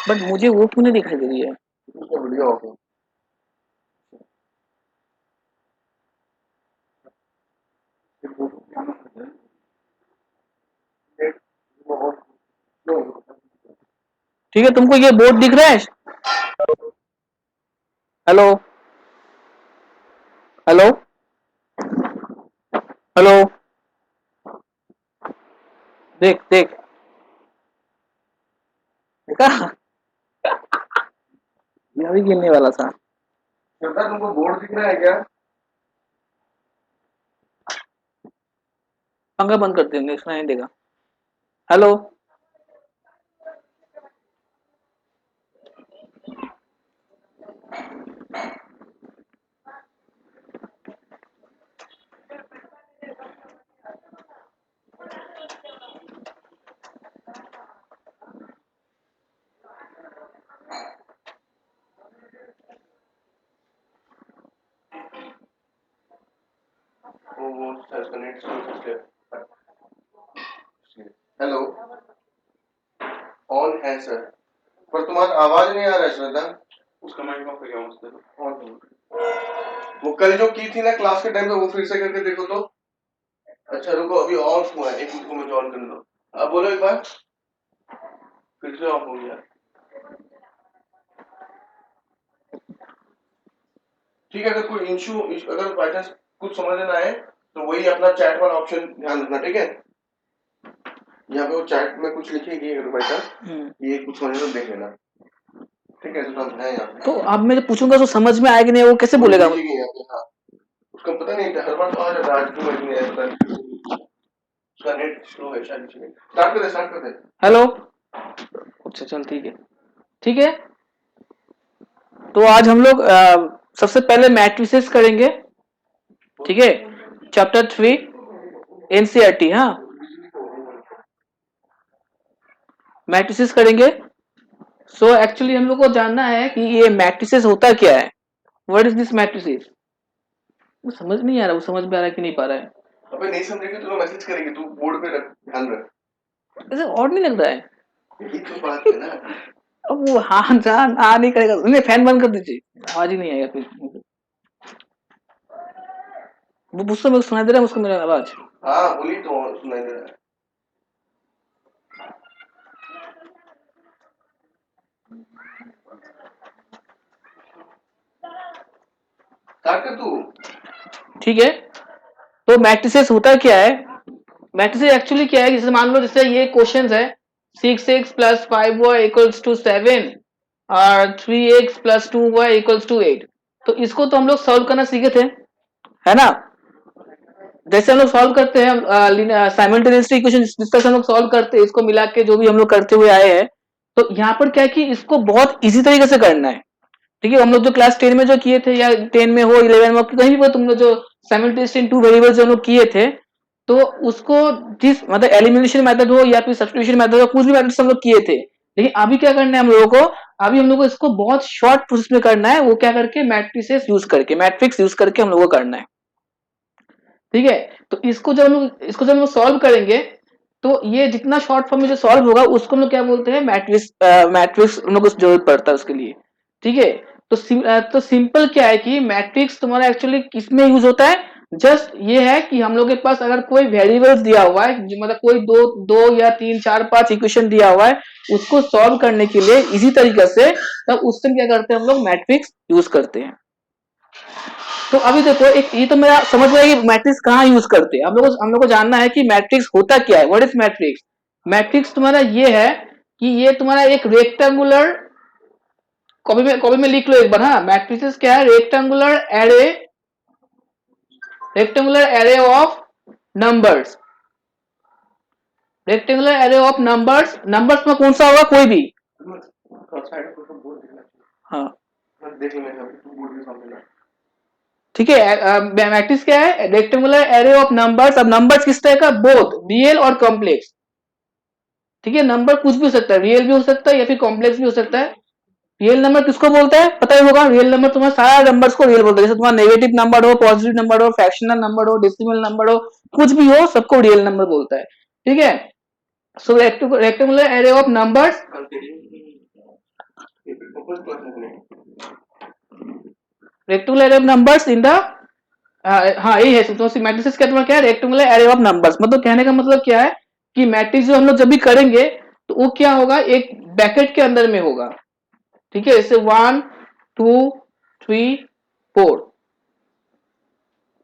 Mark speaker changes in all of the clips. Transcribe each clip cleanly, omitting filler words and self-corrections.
Speaker 1: But मुझे वो क्यों नहीं दिखाई दे रही है?
Speaker 2: वीडियो ऑफ है।
Speaker 1: ठीक है, तुमको ये बोर्ड दिख रहा है? हेलो हेलो हेलो, देख देख, देखा? ये अभी गिरने वाला था।
Speaker 2: श्रद्धा तुमको बोर्ड दिख रहा है क्या?
Speaker 1: पंखा बंद कर देंगे, सुनाई नहीं देगा। हेलो,
Speaker 2: वो इसका नेट स्लो है। हेलो, ऑन है सर, पर तुम्हारा आवाज नहीं आ रहा है श्रद्धा। उसका माइक ऑफ है क्या? उससे वो कल जो की थी ना क्लास के टाइम पे, वो फिर से करके देखो तो। अच्छा रुको, अभी ऑफ हुआ है, एक मिनट को मुझे ऑन करने दो। अब बोलो एक बार, फिर से ऑफ हो गया। ठीक है, अगर कोई इशू, अगर बाई चांस कुछ समझ ना आए तो वही अपना चैट वाला ऑप्शन ध्यान रखना, ठीक है? यहाँ पे वो चैट में कुछ लिखेगी अगर बाई चांस ये कुछ समझ तो देख लेना, ठीक है? तो हम है यहाँ पे।
Speaker 1: तो अब मैं जब पूछूंगा तो समझ में आएगा नहीं, वो कैसे
Speaker 2: वो
Speaker 1: बोलेगा?
Speaker 2: लिखेगी यहाँ पे, हाँ। उसका पता नहीं, हर बार तो आ जाता है, आज क्यों नहीं आया पता नहीं। उसका नेट स्लो है शायद इसलिए। स्टार्ट कर दे।
Speaker 1: हेलो, अच्छा चल ठीक है, ठीक है। तो आज हम लोग सबसे पहले मैट्रिसेस करेंगे, ठीक है? चैप्टर 3 एनसीईआरटी, हाँ, मैट्रिसेस करेंगे। सो एक्चुअली हम लोग को जानना है कि ये मैट्रिसेस होता क्या है, व्हाट इज दिस मैट्रिसेस। वो समझ नहीं आ रहा, वो समझ में आ रहा है कि नहीं पा रहा है?
Speaker 2: अबे नहीं समझेगी तो मैसेज करेगी, तू बोर्ड पे रख, ध्यान रख।
Speaker 1: ऐसे और नहीं लग रहा है।
Speaker 2: यही तो बात है ना।
Speaker 1: अब वो हाँ जान आ नहीं करेगा, नहीं फैन बंद कर दीजिए, आवाज ही नहीं आएगा फिर। वो मुझसे मेरे को सुनाई दे रहा है, उसको मेरा आवाज।
Speaker 2: हाँ बोली तो सुनाई दे रहा है। स्टार्ट कर तू।
Speaker 1: ठीक है, तो मैट्रिसेस होता क्या है? मैट्रिसेस एक्चुअली क्या है, जैसे मान लो जैसे ये क्वेश्चन है, 6x plus 5y equals to 7 और 3x plus 2y equals to 8। तो इसको तो हम लोग सॉल्व करना सीखे थे, है ना? जैसे हम लोग सॉल्व करते हैं साइमल्टेनियस इक्वेशन, जिस तरह से हम लोग सॉल्व करते हैं, इसको मिला के जो भी हम लोग करते हुए आए हैं, तो यहाँ पर क्या है कि इसको बहुत इजी तरीके से करना है। ठीक है, हम लोग जो क्लास 10 में जो किए थे, या 10 में हो 11 में हो, कहीं भी तुम लोग जो साइमल्टेनियस इन टू वेरिएबल्स हम लोग किए थे, तो उसको जिस मतलब एलिमिनेशन मेथड हो या फिर सब्स्टिट्यूशन मेथड हो, कुछ भी मेथड हम लोग किए थे। लेकिन अभी क्या करना है हम लोगों को, अभी हम लोग को इसको बहुत शॉर्ट प्रोसेस में करना है, वो क्या करके मैट्रिसेस यूज करके, मैट्रिक्स यूज करके हम लोग को करना है। ठीक है, तो इसको जब हम लोग सॉल्व करेंगे, तो ये जितना शॉर्ट फॉर्म में जो सॉल्व होगा उसको हम लोग क्या बोलते हैं, मैट्रिक्स। मैट्रिक्स हम लोग को जरूरत पड़ता है उसके लिए। ठीक है, तो सिंपल क्या है कि मैट्रिक्स तुम्हारा एक्चुअली किसमें यूज होता है? जस्ट ये है कि हम लोग के पास अगर कोई वेरिएबल्स दिया हुआ है, मतलब कोई दो दो या तीन चार पांच इक्वेशन दिया हुआ है, उसको सॉल्व करने के लिए इजी तरीके से, तब उस टाइम क्या करते हैं हम लोग, मैट्रिक्स यूज करते हैं। तो अभी देखो, एक ये तो मेरा समझ में आया कि मैट्रिक्स कहाँ यूज करते हैं। हम लोग को जानना है कि मैट्रिक्स होता क्या है, व्हाट इज मैट्रिक्स। मैट्रिक्स तुम्हारा ये है कि ये तुम्हारा एक रेक्टेंगुलर, कॉपी में लिख लो एक बार, हाँ। मैट्रिक्स क्या है? Rectangular array of numbers. Rectangular array of numbers, numbers में कौन सा होगा? कोई भी। हाँ
Speaker 2: देख लेंगे तू बोर्ड के सामने।
Speaker 1: ठीक है, मैट्रिक्स क्या है? Rectangular array of numbers. अब नंबर्स किस तरह का? बोथ रियल और कॉम्प्लेक्स। ठीक है, नंबर कुछ भी हो सकता है, रियल भी हो सकता है या फिर कॉम्प्लेक्स भी हो सकता है। रियल नंबर किसको बोलता है पता ही होगा? रियल नंबर तुम्हारा सारा नंबर्स को रियल बोलता है। जैसे तुम्हारा नेगेटिव नंबर हो, पॉजिटिव नंबर हो, फ्रैक्शनल नंबर हो, डेसिमल नंबर हो, कुछ भी हो, सबको रियल नंबर बोलता है। ठीक है, so rectangular array of numbers rectangular array of numbers in the हाँ यही है। तो मैट्रिसेस का तुम्हारा क्या है, रेक्टेंगुलर एरे ऑफ नंबर्स। मतलब कहने का मतलब क्या है कि मैट्रिक्स जो हम लोग जब भी करेंगे तो वो क्या होगा, एक ब्रैकेट के अंदर में होगा। ठीक है, जैसे 1 2 3 4।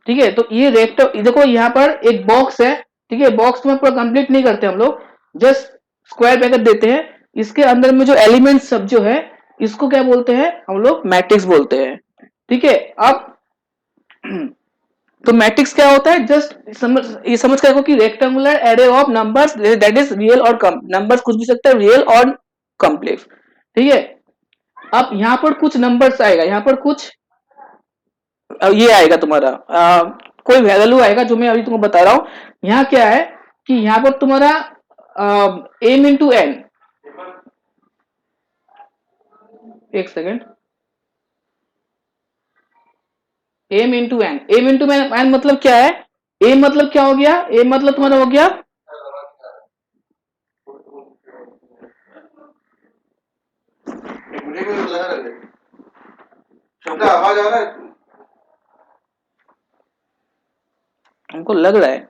Speaker 1: ठीक है, तो ये देखो यहाँ पर एक बॉक्स है। ठीक है, बॉक्स में पूरा कंप्लीट नहीं करते हम लोग, जस्ट स्क्वायर ब्रैकेट देते हैं। इसके अंदर में जो एलिमेंट सब जो है इसको क्या बोलते हैं हम लोग, मैट्रिक्स बोलते हैं। ठीक है, अब तो मैट्रिक्स क्या होता है, जस्ट ये समझ कर रखो कि rectangular array of numbers that is real और कम नंबर्स, कुछ भी सकता है, रियल और कॉम्प्लेक्स। ठीक है, अब यहां पर कुछ नंबर्स आएगा, यहां पर कुछ ये आएगा तुम्हारा कोई वैल्यू आएगा जो मैं अभी तुमको बता रहा हूं। यहाँ क्या है कि यहाँ पर तुम्हारा एम इंटू एन, एक सेकेंड, एम इंटू एन मतलब क्या है, एम मतलब क्या हो गया, एम मतलब तुम्हारा हो गया
Speaker 2: मुझे भी लगा रहा है शब्द आवाज आ रहा है,
Speaker 1: हमको लग रहा है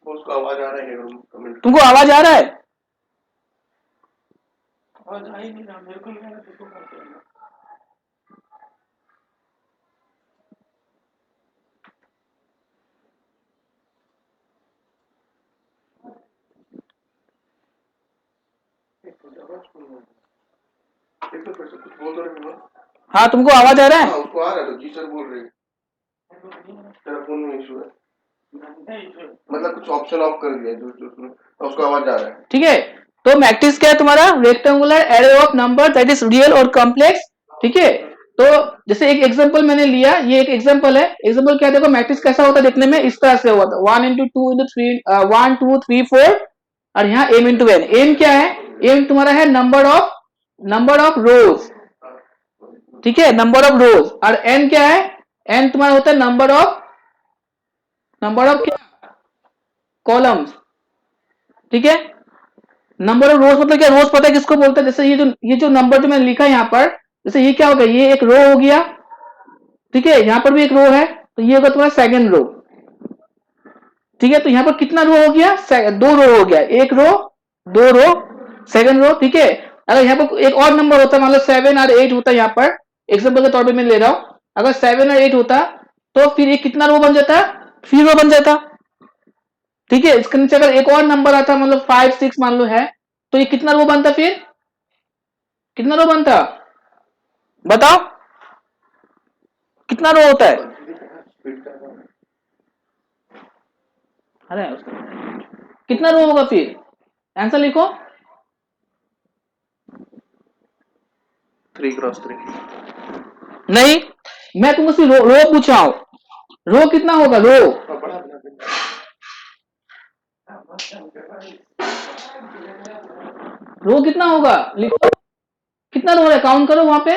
Speaker 2: उसको आवाज आ रहा है कमेंट।
Speaker 1: तुमको आवाज आ रहा है।
Speaker 2: आवाज आ ही नहीं रहा मेरे को, नहीं आ रहा तेरे को। एक तो फिर से कुछ बोल रहे हो।
Speaker 1: हाँ तुमको आवाज आ रहा है।
Speaker 2: हाँ उसको आ रहा है, तो जी सर बोल रहे हैं तेरा फोन में इशू है, मतलब कुछ ऑप्शन ऑफ कर दिया जो जो उसमें, तो उसको आवाज आ रहा है।
Speaker 1: ठीक है, तो मैट्रिक्स क्या है तुम्हारा, rectangular array of number that is real और कॉम्प्लेक्स। ठीक है, तो जैसे एक एग्जांपल मैंने लिया, ये एक एग्जांपल है। एग्जांपल क्या, देखो मैट्रिक्स कैसा होता है देखने में, इस तरह से हुआ था 1 इंटू 2 इंटू 3 1 2 3 4 और यहाँ एम इंटू एन। एम क्या है, एम तुम्हारा है नंबर ऑफ रोज। ठीक है, नंबर ऑफ रोज। और एन क्या है, एन तुम्हारा होता है नंबर ऑफ क्या, कॉलम्स। ठीक है, नंबर ऑफ रोज मतलब क्या, रोज पता है किसको बोलते हैं, जैसे ये जो नंबर जो मैंने लिखा है यहाँ पर, जैसे ये क्या हो गया, ये एक रो हो गया। ठीक है, यहाँ पर भी एक रो है, तो ये होगा तुम्हारा सेकंड रो। ठीक है, तो यहाँ पर कितना रो हो गया, दो रो हो गया, एक रो दो रो सेकंड रो। ठीक है, अगर यहाँ पर एक और नंबर होता मान लो 7 और 8 होता, यहाँ पर एग्जाम्पल के तौर पर मैं ले रहा हूं, अगर 7 और 8 होता तो फिर ये कितना रो बन जाता, 3 रो बन जाता। ठीक है, इसके नीचे अगर एक और नंबर आता मतलब 5 6 मान लो है, तो ये कितना रो बनता, फिर कितना रो बनता, बताओ कितना रो होता है। अरे कितना रो होगा फिर, आंसर लिखो।
Speaker 2: 3 × 3
Speaker 1: नहीं, मैं तुमसे रो पूछा हूं, रो कितना होगा, रो रो कितना होगा लिखो, कितना रो है काउंट करो वहां पे।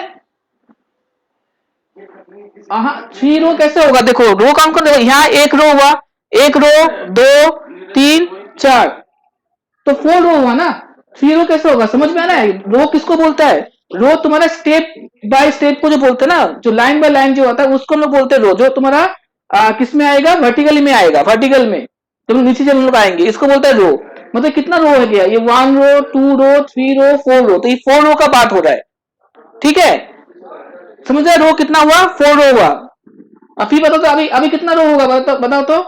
Speaker 1: हाँ 3 रो कैसे होगा, देखो रो काउंट करो, देखो यहाँ एक रो हुआ, एक रो दो 3 4, तो 4 रो हुआ ना। 3 रो कैसे होगा, समझ में आ रहा है, रो किसको बोलता है, रो तुम्हारा स्टेप बाय स्टेप को जो बोलते हैं ना, जो लाइन बाय लाइन जो होता है उसको हम लोग बोलते हैं रो। जो तुम्हारा किस में आएगा, वर्टिकली में आएगा, वर्टिकल में तुम नीचे जब हम लोग आएंगे इसको बोलते हैं रो। मतलब कितना रो है, गया ये 1 रो 2 रो 3 रो 4 रो, तो ये 4 रो का बात हो रहा है। ठीक है, समझ रहे, रो कितना हुआ, 4 रो हुआ। अब फिर बताओ तो अभी अभी कितना रो होगा, बताओ तो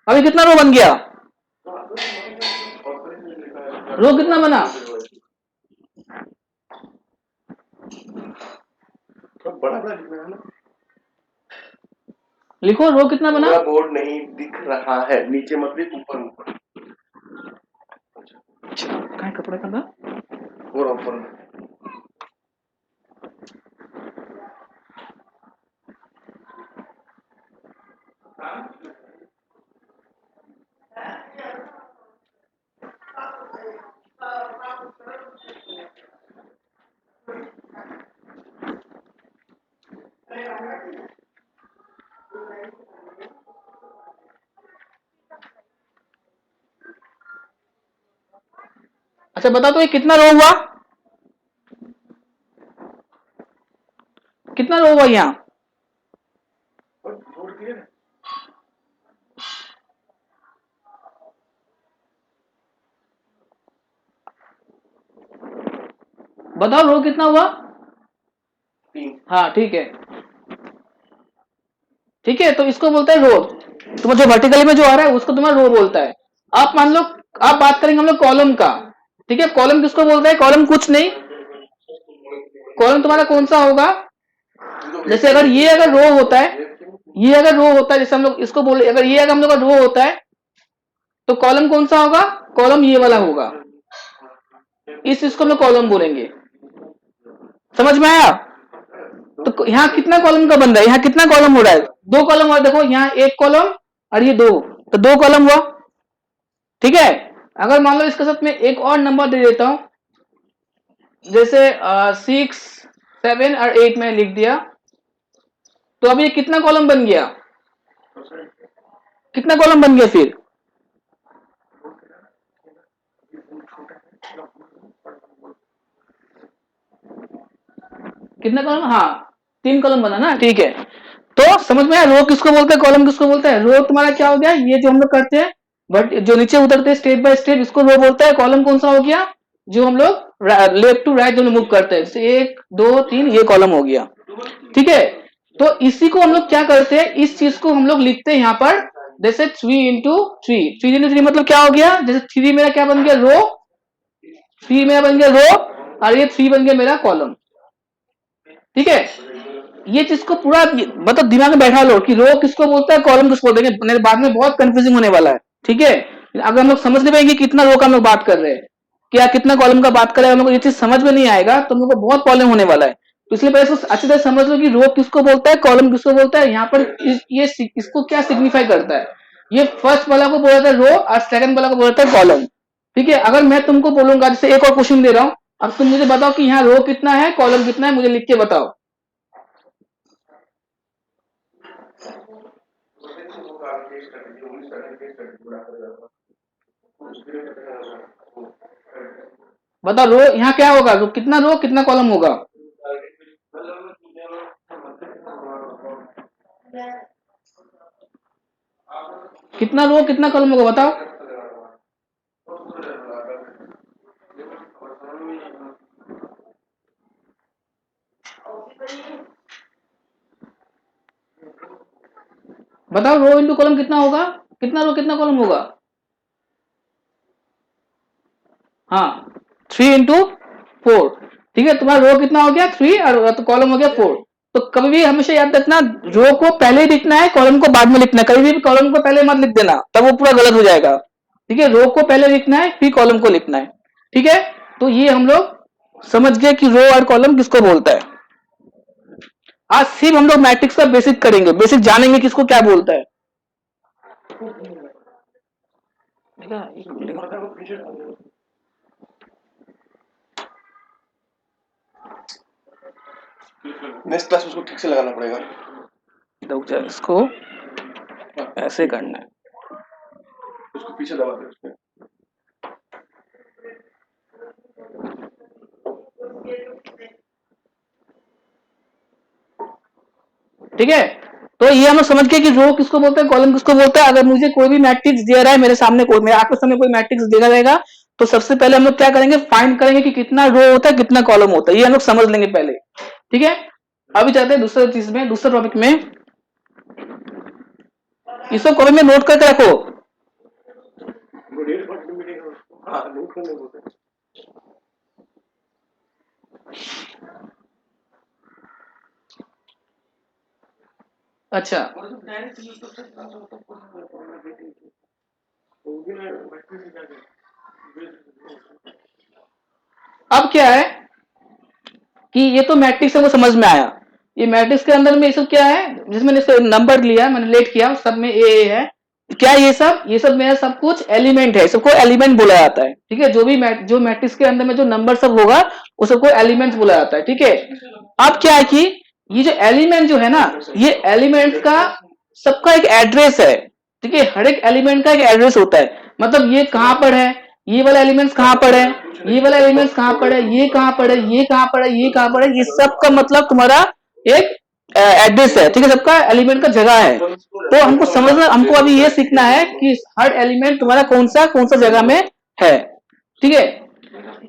Speaker 1: अभी कितना रो बन गया, रो कितना बना,
Speaker 2: बड़ा बड़ा लिखना है ना,
Speaker 1: लिखो रो कितना बना।
Speaker 2: पूरा बोर्ड नहीं दिख रहा है, नीचे मत लिख, ऊपर ऊपर
Speaker 1: क्या कपड़ा का था?
Speaker 2: पूरा ऊपर।
Speaker 1: अच्छा बता तो ये कितना रो हुआ, कितना रो हुआ यहाँ? बताओ रो कितना हुआ?
Speaker 2: 3।
Speaker 1: हाँ ठीक है, ठीक है, तो इसको बोलता है रो। तुम्हारा जो वर्टिकली में जो आ रहा है उसको तुम्हारा रो बोलता है। आप मान लो, आप बात करेंगे हम लोग कॉलम का, ठीक है। कॉलम किसको बोलता है? कॉलम कुछ नहीं, कॉलम तुम्हारा कौन सा होगा? जैसे अगर ये अगर रो होता है, ये अगर रो होता है, जैसे हम लोग इसको बोले, अगर ये अगर हम लोग का रो होता है तो कॉलम कौन सा होगा? कॉलम ये वाला होगा, इस चीज को हम लोग कॉलम बोलेंगे। समझ में आया? तो यहाँ कितना कॉलम का बन रहा है? यहाँ कितना कॉलम हो रहा है? 2 कॉलम। और देखो यहाँ 1 कॉलम और ये 2, तो 2 कॉलम हुआ, ठीक है। अगर मान लो इसके साथ में एक और नंबर दे देता हूं, जैसे 6 7 और 8 में लिख दिया, तो अब ये कितना कॉलम बन गया? कितना कॉलम बन गया फिर? कितना कॉलम? हाँ 3 कॉलम बना ना, ठीक है। तो समझ में आया रो किसको बोलते हैं, कॉलम किसको बोलते हैं? रो तुम्हारा क्या हो गया, ये जो हम लोग करते हैं बट जो नीचे उतरते हैं स्टेप बाय स्टेप, इसको रो बोलता है। कॉलम कौन सा हो गया? जो हम लोग लेफ्ट टू राइट जो मूव करते हैं, जैसे 1 2 3, ये कॉलम हो गया, ठीक है। तो इसी को हम लोग क्या करते हैं, इस चीज को हम लोग लिखते हैं यहाँ पर, जैसे 3 इंटू 3 मतलब क्या हो गया? जैसे 3 मेरा क्या बन गया? रो। 3 मेरा बन गया रो, और ये 3 बन गया मेरा कॉलम, ठीक है। ये चीज को पूरा मतलब दिमाग में बैठा लो कि रो किसको बोलता है, कॉलम किसको बोलते हैं, मेरे बाद में बहुत कंफ्यूजिंग होने वाला है, ठीक है। अगर हम लोग समझ नहीं पाएंगे कितना रो का हम लोग बात कर रहे हैं, क्या कितना कॉलम का बात कर रहे हैं, हम लोग ये चीज समझ में नहीं आएगा तो हम लोग को बहुत प्रॉब्लम होने वाला है। तो इसलिए पहले इसको अच्छी तरह समझ लो कि रो किसको बोलता है, कॉलम किसको बोलता है। यहाँ पर ये इसको क्या सिग्निफाई करता है, ये फर्स्ट वाला को बोला जाता है रो और सेकंड वाला को बोला जाता है कॉलम, ठीक है। अगर मैं तुमको बोलूंगा, जैसे एक और क्वेश्चन दे रहा हूं, अब तुम मुझे बताओ कि यहाँ रो कितना है, कॉलम कितना है, मुझे लिख के बताओ। बताओ रो यहाँ क्या होगा, रो कितना कॉलम होगा? कितना रो कितना कॉलम होगा बताओ? बताओ रो इंटू कॉलम कितना होगा, कितना रो कितना कॉलम होगा? हाँ 3 इंटू 4, ठीक है। तुम्हारा रो कितना हो गया? 3 और तो कॉलम हो गया 4। तो कभी भी हमेशा याद रखना, रो को पहले लिखना है, कॉलम को बाद में लिखना है। कभी भी कॉलम को पहले मत लिख देना, तब वो पूरा गलत हो जाएगा, ठीक है। रो को पहले लिखना है, फिर कॉलम को लिखना है, ठीक है। तो ये हम लोग समझ गए कि रो और कॉलम किसको बोलता है। आज सिर्फ हम लोग मैट्रिक्स का बेसिक करेंगे, बेसिक जानेंगे किसको क्या बोलता है।
Speaker 2: नेक्स्ट क्लास में उसको ठीक से लगाना पड़ेगा।
Speaker 1: इसको ऐसे करना है,
Speaker 2: उसको पीछे दबा दे उसमें।
Speaker 1: ठीक है। तो ये हम लोग समझ गए कि रो किसको बोलते हैं, कॉलम किसको बोलता है। अगर मुझे कोई भी मैट्रिक्स दिया रहा है मेरे सामने, कोई मेरे आंखों के सामने कोई मैट्रिक्स दिया रहेगा, तो सबसे पहले हम लोग क्या करेंगे, फाइंड करेंगे कि कितना रो होता है कितना कॉलम होता है, ये हम लोग समझ लेंगे पहले, ठीक है। अभी चाहते हैं दूसरे चीज में, दूसरे टॉपिक में, इसको कॉपी में नोट करके रखो। अच्छा अब क्या है कि ये तो मैट्रिक्स हमको समझ में आया, ये मैट्रिक्स के अंदर में ये सब क्या है, जिसमें नंबर लिया मैंने लेट किया, सब में ए है, क्या ये सब मेरा सब कुछ एलिमेंट है, सबको एलिमेंट बोला जाता है, ठीक है। जो मैट्रिक्स के अंदर में जो नंबर सब होगा वो सबको एलिमेंट बोला जाता है, ठीक है। अब क्या है कि ये जो एलिमेंट जो है ना, ये एलिमेंट का सबका एक एड्रेस है, ठीक है। हर एक एलिमेंट का एक एड्रेस होता है, मतलब ये कहां पर है, ये वाला एलिमेंट्स कहाँ पड़े, ये वाला एलिमेंट्स कहाँ पड़े, ये कहाँ पड़े, ये कहाँ पड़े, ये कहाँ पड़े, ये सब का मतलब तुम्हारा एक एड्रेस है, ठीक है, सबका एलिमेंट का जगह है। तो हमको समझना, हमको अभी ये सीखना है कि हर एलिमेंट तुम्हारा कौन सा जगह में है, ठीक है।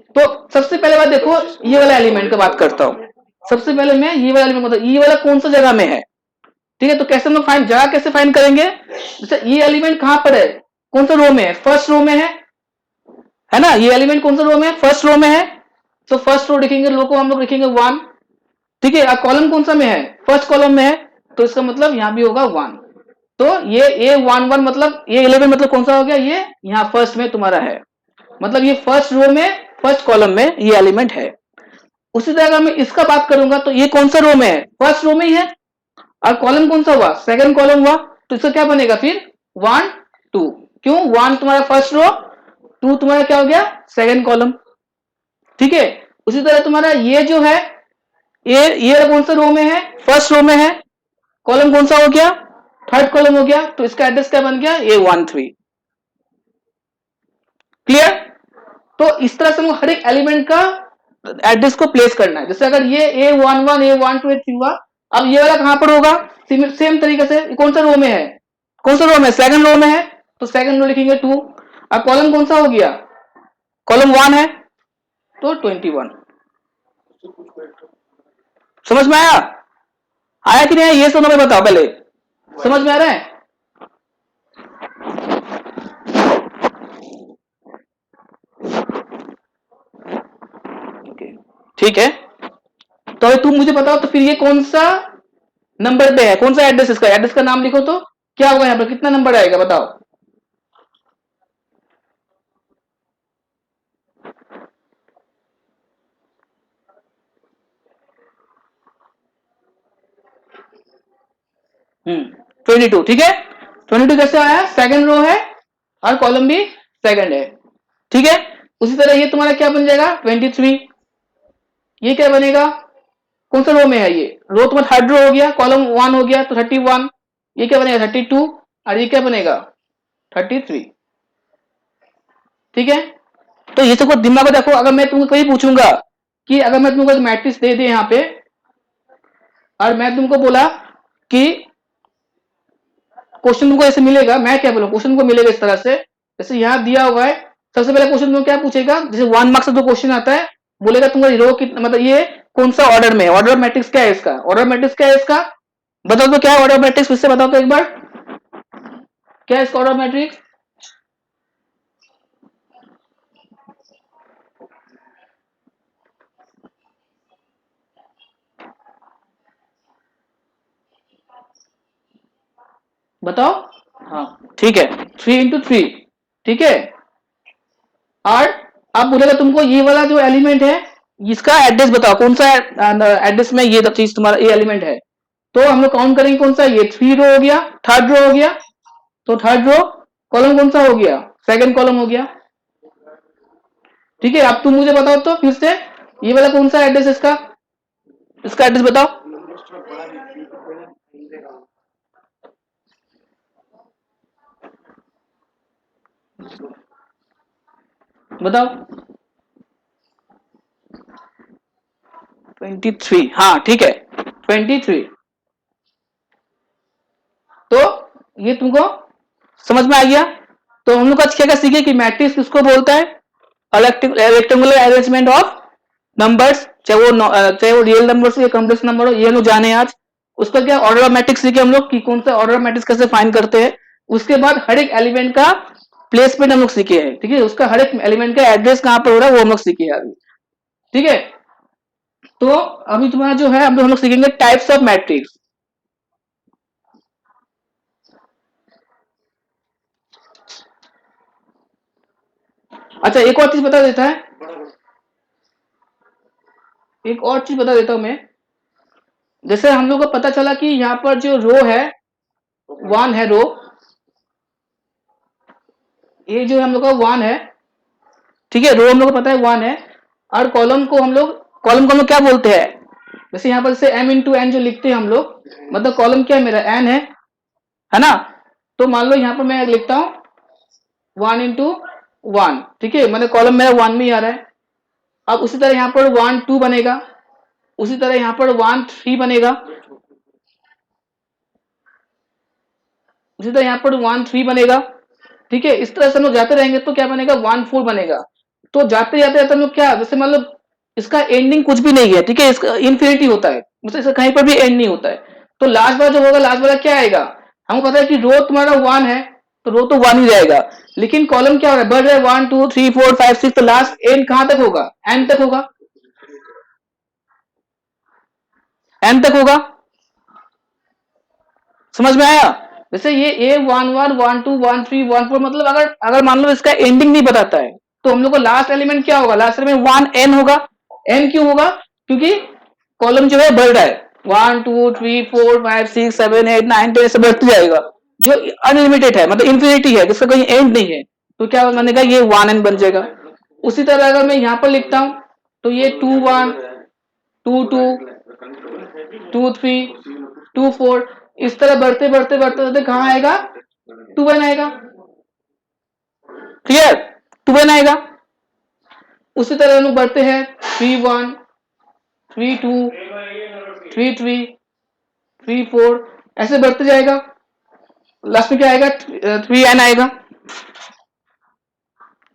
Speaker 1: तो सबसे पहले बात देखो, ये वाला एलिमेंट का बात करता हूँ। सबसे पहले मैं ये वाला एलिमेंट मतलब ये वाला कौन सा जगह में है, ठीक है। तो कैसे हम लोग फाइंड, जगह कैसे फाइंड करेंगे, जैसे ये एलिमेंट कहाँ पर है, कौन सा रो में है, फर्स्ट रो में है ना। ये एलिमेंट कौन सा रो में है, फर्स्ट रो में है। तो फर्स्ट रो लिखेंगे, रो को हम लोग लिखेंगे 1, ठीक है। अब कॉलम कौन सा में है, फर्स्ट कॉलम में है, तो इसका मतलब यहां भी होगा 1। तो ये A11 मतलब ये 11 मतलब कौन सा हो गया, ये यहाँ फर्स्ट में तुम्हारा है, मतलब ये फर्स्ट रो में फर्स्ट कॉलम में ये एलिमेंट है। उसी तरह अगर मैं इसका बात करूंगा तो ये कौन सा रो में है, फर्स्ट रो में ही है, और कॉलम कौन सा हुआ, सेकंड कॉलम हुआ। तो इसका क्या बनेगा फिर 1 2, क्यों 1 तुम्हारा फर्स्ट रो, 2 तुम्हारा क्या हो गया सेकंड कॉलम, ठीक है। उसी तरह तुम्हारा ये जो है ये कौन सा रो में है, फर्स्ट रो में है, कॉलम कौन सा हो गया, थर्ड कॉलम हो गया। तो इसका एड्रेस क्या बन गया, A13। क्लियर। तो इस तरह से हम हर एक एलिमेंट का एड्रेस को प्लेस करना है। जैसे अगर ये A11 A12 A3 हुआ, अब ये वाला कहां पर होगा, सेम तरीके से कौन सा रो में है, कौन सा रो में, सेकंड रो में है, तो सेकंड रो लिखेंगे 2। अब कॉलम कौन सा हो गया, कॉलम 1 है, तो 21। समझ में आया, आया कि नहीं, ये सब हमें बताओ पहले, समझ में आ रहा है। ठीक है, तो अभी तुम मुझे बताओ, तो फिर ये कौन सा नंबर पे है, कौन सा एड्रेस, इसका एड्रेस का नाम लिखो, तो क्या होगा यहाँ पर, कितना नंबर आएगा बताओ। हम्म 22, ठीक है। 22 कैसे आया, सेकंड रो है और कॉलम भी सेकंड है, ठीक है। उसी तरह ये तुम्हारा क्या बन जाएगा 23, ये क्या बनेगा, कौन सा रो में है, ये रो तुम्हारा थर्ड रो हो गया, कॉलम 1 हो गया, तो 31, ये क्या बनेगा 32, और ये क्या बनेगा 33, ठीक है। तो ये सबको दिमाग में रखो। अगर मैं तुमको कहीं पूछूंगा कि अगर मैं तुमको मैट्रिक्स दे दे यहाँ पे, और मैं तुमको बोला कि क्वेश्चन तुमको ऐसे मिलेगा, मैं क्या बोलूं, क्वेश्चन को मिलेगा इस तरह से, जैसे यहाँ दिया हुआ है, सबसे पहले क्वेश्चन तुमको क्या पूछेगा, जैसे 1 मार्क्स का जो क्वेश्चन आता है, बोलेगा तुम्हारी रो कितना, मतलब ये कौन सा ऑर्डर में है, ऑर्डर मैट्रिक्स क्या है इसका, ऑर्डर मैट्रिक्स क्या है इसका, बताओ तो क्या है ऑर्डर मैट्रिक्स, फिर से बताओ तो एक बार, क्या है इसका ऑर्डर मैट्रिक्स, बताओ। हाँ ठीक है, 3 into 3, ठीक है। और अब बोलेगा तुमको ये वाला जो एलिमेंट है इसका एड्रेस बताओ, कौन सा एड्रेस में ये चीज तुम्हारा ये एलिमेंट है। तो हम लोग काउंट करेंगे कौन सा, ये 3 रो हो गया, थर्ड रो हो गया, तो थर्ड रो, कॉलम कौन सा हो गया, सेकंड कॉलम हो गया, ठीक है। अब तुम मुझे बताओ तो फिर से, ये वाला कौन सा एड्रेस है इसका, इसका एड्रेस बताओ, बताओ। 23, हाँ ठीक है 23। तो ये तुमको समझ में आ गया। तो हम लोग आज क्या क्या सीखे कि मैट्रिक्स किसको बोलता है, रेक्टेंगुलर अरेंजमेंट ऑफ नंबर्स, चाहे वो रियल नंबर हो या कॉम्प्लेक्स नंबर हो, ये हम लोग जाने आज। उसका क्या ऑर्डर ऑफ मैट्रिक्स सीखे हम लोग कि कौन सा ऑर्डर ऑफ मैट्रिक्स कैसे फाइंड करते हैं। उसके बाद हर एक एलिमेंट का प्लेसमेंट हम लोग सीखे हैं, ठीक है, उसका हर एक एलिमेंट का एड्रेस कहां पर हो रहा है वो हम लोग सीखे हैं अभी, ठीक है। तो अभी तुम्हारा जो है हम लोग सीखेंगे टाइप्स ऑफ मैट्रिक्स। अच्छा एक और चीज बता देता है, एक और चीज बता देता हूं मैं। जैसे हम लोग को पता चला कि यहाँ पर जो रो है 1 है रो, ये जो हम लोग का 1 है, ठीक है, रो हम लोग को पता है 1 है। और कॉलम को हम लोग क्या बोलते हैं, जैसे यहाँ पर जैसे m इंटू एन जो लिखते हैं हम लोग, मतलब कॉलम क्या है मेरा n है ना। तो मान लो यहाँ पर मैं लिखता हूं 1 इंटू 1, ठीक है, मैंने कॉलम मेरा 1 में ही आ रहा है। अब उसी तरह यहाँ पर 1 2 बनेगा, उसी तरह यहाँ पर 1 3 बनेगा, उसी तरह यहाँ पर 1 3 बनेगा, ठीक है। इस तरह से हम लोग जाते रहेंगे तो क्या बनेगा, 1 4 बनेगा। तो जाते जाते जाते हम लोग क्या, जैसे मतलब इसका एंडिंग कुछ भी नहीं है, ठीक है, इसका इन्फिनिटी होता है, मतलब इसका कहीं पर भी एंड नहीं होता है। तो लास्ट वाला जो होगा, लास्ट वाला क्या आएगा, हमको पता है कि रो तुम्हारा 1 है, तो रो तो 1 ही रहेगा, लेकिन कॉलम क्या हो रहा है, बढ़ रहा है 1 2 3 4 5 6, तो लास्ट एंड कहां तक होगा, एंड तक होगा, एंड तक होगा। समझ में आया। जैसे ये A11 12 13 14, मतलब अगर अगर मान लो इसका एंडिंग नहीं बताता है, तो हम लोग को लास्ट एलिमेंट क्या होगा, लास्ट एलिमेंट 1n होगा। n क्यों होगा, क्योंकि कॉलम जो है बढ़ रहा है, 1 2 3 4 5 6 7 8 9 10 ऐसे बढ़ते जाएगा, जो अनलिमिटेड है, मतलब इन्फिनिटी है, जिसका कोई एंड नहीं है। तो क्या बनेगा, ये 1n बन जाएगा। उसी तरह अगर मैं यहाँ पर लिखता हूं, तो ये 2 1 2 2 2 3 2 4, इस तरह बढ़ते बढ़ते बढ़ते बढ़ते कहाँ आएगा, 2n आएगा। क्लियर, 2n आएगा। उसी तरह हम लोग बढ़ते हैं 3 1 3 2 3 3 3 4, ऐसे बढ़ते जाएगा, लास्ट में क्या आएगा, 3n आएगा,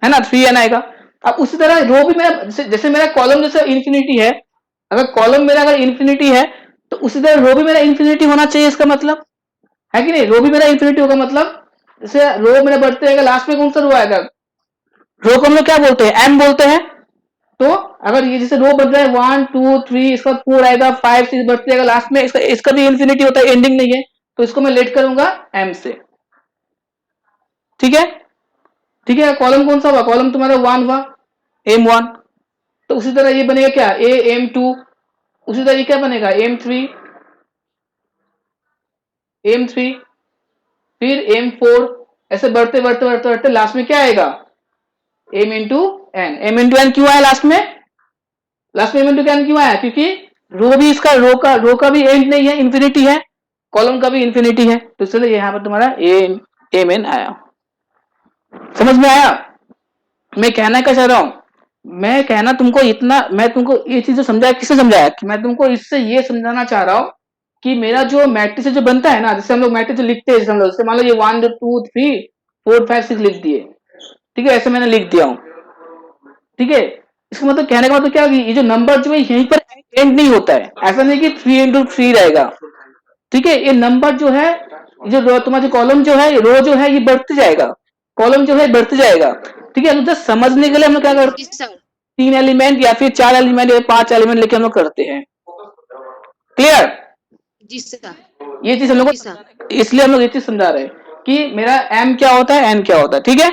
Speaker 1: है ना, 3n आएगा। अब उसी तरह रो भी मेरा, जैसे मेरा कॉलम जैसे इन्फिनिटी है, अगर कॉलम मेरा अगर इन्फिनिटी है, तो उसी तरह रो भी मेरा इन्फिनिटी होना चाहिए, इसका मतलब है कि नहीं, रो भी मेरा इन्फिनिटी होगा, मतलब जैसे रो मेरा बढ़ते रहेगा, लास्ट में कौन सा रो आएगा, रो को हम लोग क्या बोलते हैं, एम बोलते हैं। तो अगर ये जैसे रो बढ़ रहा है 1 2 3, इसका 4 आएगा, 5 6 बढ़ते जाएगा, लास्ट में इसका इसका भी इन्फिनिटी होता है, एंडिंग नहीं है, तो इसको मैं लेट करूंगा एम से, ठीक है। ठीक है, कॉलम कौन सा हुआ, कॉलम तुम्हारा 1 हुआ, M1। तो उसी तरह ये बनेगा क्या, AM2, उसी तरह ये क्या बनेगा, M3 M3, फिर M4, ऐसे बढ़ते बढ़ते बढ़ते बढ़ते लास्ट में क्या आएगा, M इंटू एन क्यों आया लास्ट में, लास्ट में M इंटू एन क्यों आया, क्योंकि रो भी इसका रो का भी एंड नहीं है, इंफिनिटी है, कॉलम का भी इंफिनिटी है, तो इसलिए यहाँ पर तुम्हारा एम एन आया। समझ में आया, मैं कहना क्या चाह रहा हूं, मैं कहना तुमको इतना, मैं तुमको ये चीजें समझाया, किससे समझाया, कि मैं तुमको इससे ये समझाना चाह रहा हूं कि मेरा जो मैट्रिक्स जो बनता है ना, जैसे हम लोग मैट्रिक्स लिखते हैं, जैसे हम लोग, जैसे मान लो ये 1 2 3 4 5 6 लिख दिए, ठीक है, ऐसे मैंने लिख दिया हूं, ठीक है। इसका मतलब, कहने का मतलब क्या होगी, ये जो नंबर जो है यहीं पर एंड नहीं होता है, ऐसा नहीं कि 3 इंटू 3 रहेगा, ठीक है। ये नंबर जो है, जो तुम्हारा जो कॉलम जो है, रो जो है, ये बढ़ते जाएगा, कॉलम जो है बढ़ते जाएगा, ठीक है। तो जस्ट समझने के लिए हम लोग क्या करते
Speaker 3: जी
Speaker 1: हैं,
Speaker 3: सर।
Speaker 1: 3 एलिमेंट या फिर 4 एलिमेंट या 5 एलिमेंट लेके हम लोग करते हैं। क्लियर,
Speaker 3: जी सर।
Speaker 1: ये चीज हम लोग
Speaker 3: जी
Speaker 1: को
Speaker 3: सर।
Speaker 1: इसलिए हम लोग ये चीज समझा रहे हैं कि मेरा एम क्या होता है, एन क्या होता है, ठीक है,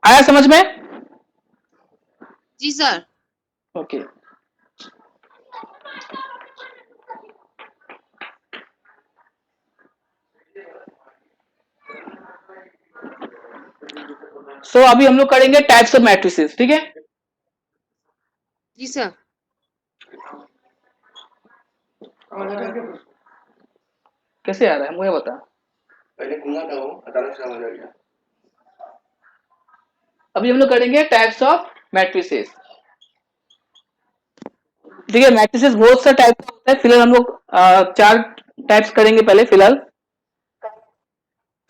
Speaker 1: आया समझ में।
Speaker 3: जी सर।
Speaker 1: ओके, सो अभी हम लोग करेंगे टाइप्स ऑफ मैट्रिसेस, ठीक है।
Speaker 3: जी सर।
Speaker 1: कैसे आ रहा है मुझे बता,
Speaker 2: पहले घूमा था वो, अचानक से समझ आ गया।
Speaker 1: अभी हम लोग करेंगे टाइप्स ऑफ मैट्रिसेस, ठीक है। मैट्रिसेस बहुत सा टाइप का होता है, फिलहाल हम लोग 4 टाइप्स करेंगे पहले फिलहाल।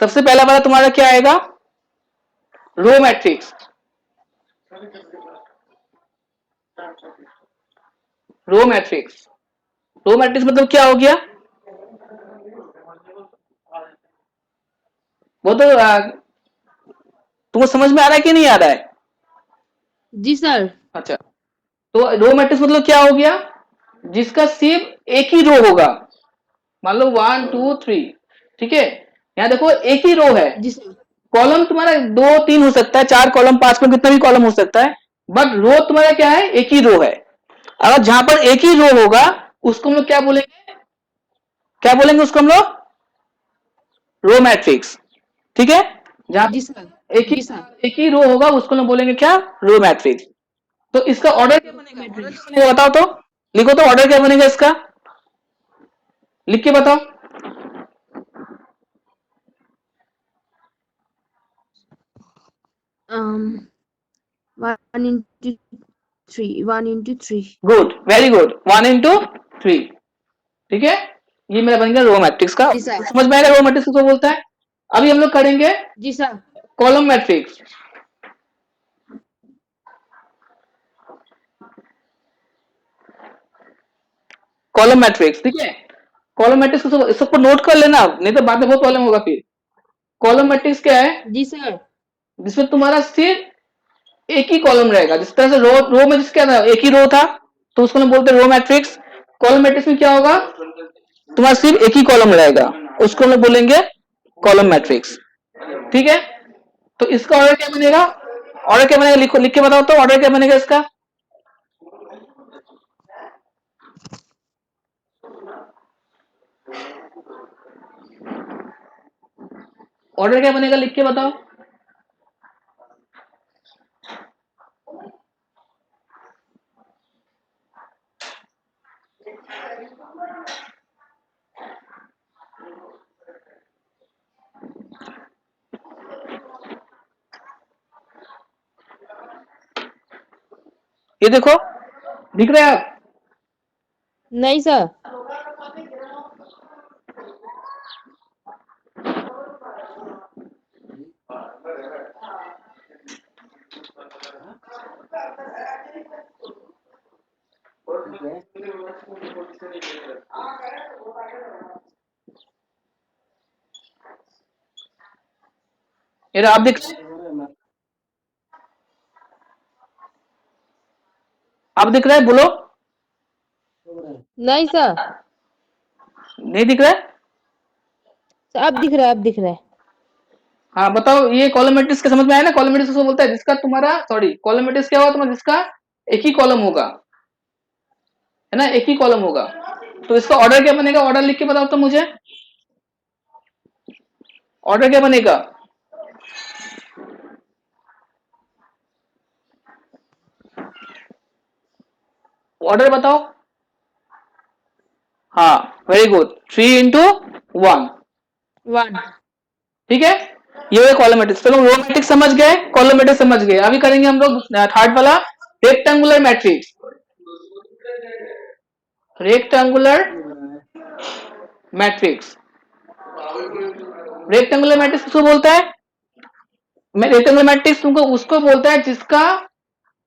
Speaker 1: सबसे पहला वाला तुम्हारा क्या आएगा, row matrix, row matrix, row matrix मतलब क्या हो गया, वो तो तुमको समझ में आ रहा है कि नहीं आ रहा है,
Speaker 3: जी सर।
Speaker 1: अच्छा। तो रो मैट्रिक्स मतलब क्या हो गया, जिसका सिर्फ एक ही रो होगा, मान लो 1 2 3, ठीक है। यहाँ देखो एक ही रो है,
Speaker 3: जी सर।
Speaker 1: कॉलम तुम्हारा 2 3 हो सकता है, 4 कॉलम 5 कॉलम कितना भी कॉलम हो सकता है, बट रो तुम्हारा क्या है, एक ही रो है। अगर जहां पर एक ही रो होगा, उसको हम लोग क्या बोलेंगे, क्या बोलेंगे उसको हम लोग, रो मैट्रिक्स, ठीक है। जहां
Speaker 3: जी सर।
Speaker 1: पर
Speaker 3: जी सर।
Speaker 1: एक ही रो होगा, उसको हम बोलेंगे क्या, रो मैट्रिक्स। तो इसका ऑर्डर क्या बनेगा, ऑर्डर क्या
Speaker 3: मैट्रिक्स।
Speaker 1: बनेगा बताओ तो, लिखो तो ऑर्डर क्या बनेगा इसका, लिख के बताओ।
Speaker 3: 1 into 3. 1 into 3.
Speaker 1: Good, very good, 1 into 3। ठीक है, ये मेरा बन गया रो मैट्रिक्स का।
Speaker 3: जी सर।
Speaker 1: समझ में आएगा रो मैट्रिक्स किसको बोलता है। अभी हम लोग करेंगे
Speaker 3: जी sir.
Speaker 1: Column matrix. Column matrix, ठीक है। कॉलम मैट्रिक्स सबको नोट कर लेना, नहीं तो बाद में बहुत प्रॉब्लम होगा फिर। कॉलम मैट्रिक्स क्या है,
Speaker 3: जी सर।
Speaker 1: जिसमें तुम्हारा सिर्फ एक ही कॉलम रहेगा। जिस तरह से रो में क्या था, एक ही रो था, तो उसको हम बोलते हैं रो मैट्रिक्स। कॉलम मैट्रिक्स में क्या होगा, तुम्हारा सिर्फ एक ही कॉलम रहेगा, उसको हम लोग बोलेंगे कॉलम मैट्रिक्स। ठीक है, तो इसका ऑर्डर क्या बनेगा, ऑर्डर क्या बनेगा, लिखो, लिख के बताओ तो ऑर्डर क्या बनेगा इसका। ऑर्डर क्या बनेगा, लिख के बताओ। ये देखो, दिख रहा है।
Speaker 3: नहीं सर।
Speaker 1: ये आप दिख, आप दिख रहा है, बोलो।
Speaker 3: नहीं सर।
Speaker 1: नहीं दिख रहा है।
Speaker 3: अब दिख रहा है, अब दिख रहा है।
Speaker 1: हाँ बताओ, ये कॉलम मैट्रिक्स के समझ में आया ना। कॉलम मैट्रिक्स उसको बोलता है जिसका तुम्हारा, सॉरी, कॉलम मैट्रिक्स क्या होगा तुम्हारा, जिसका एक ही कॉलम होगा, है ना, एक ही कॉलम होगा। तो इसका ऑर्डर क्या बनेगा, ऑर्डर लिख के बताओ तो मुझे, ऑर्डर क्या बनेगा। ऑर्डर बताओ। हाँ, वेरी गुड, 3 into 1।
Speaker 3: 1।
Speaker 1: ठीक है, ये कॉलम मैट्रिक्स। चलो रो मैट्रिक्स समझ गए, कॉलम मैट्रिक्स समझ गए। अभी करेंगे हम लोग थर्ड वाला, rectangular matrix. Rectangular matrix, rectangular matrix किसको बोलता है, रेक्टेंगुलर मैट्रिक्स तुमको उसको बोलता है जिसका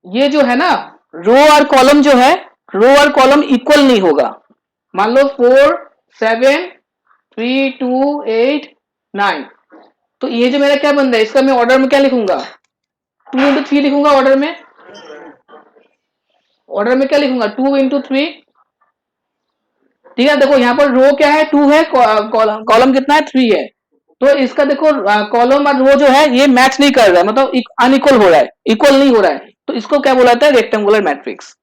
Speaker 1: ये जो है ना, रो और कॉलम जो है, रो और कॉलम इक्वल नहीं होगा। मान लो 4 7 3 2 8 9, तो ये जो मेरा क्या बन रहा है, इसका मैं ऑर्डर में क्या लिखूंगा, 2 into 3 लिखूंगा ऑर्डर में। ऑर्डर में क्या लिखूंगा, 2 into 3। ठीक है, देखो यहाँ पर रो क्या है, 2 है, कॉलम कितना है, 3 है। तो इसका देखो कॉलम और रो जो है ये मैच नहीं कर रहा है, मतलब अनइक्वल हो रहा है, इक्वल नहीं हो रहा है। तो इसको क्या बोला जाता है, रेक्टेंगुलर मैट्रिक्स।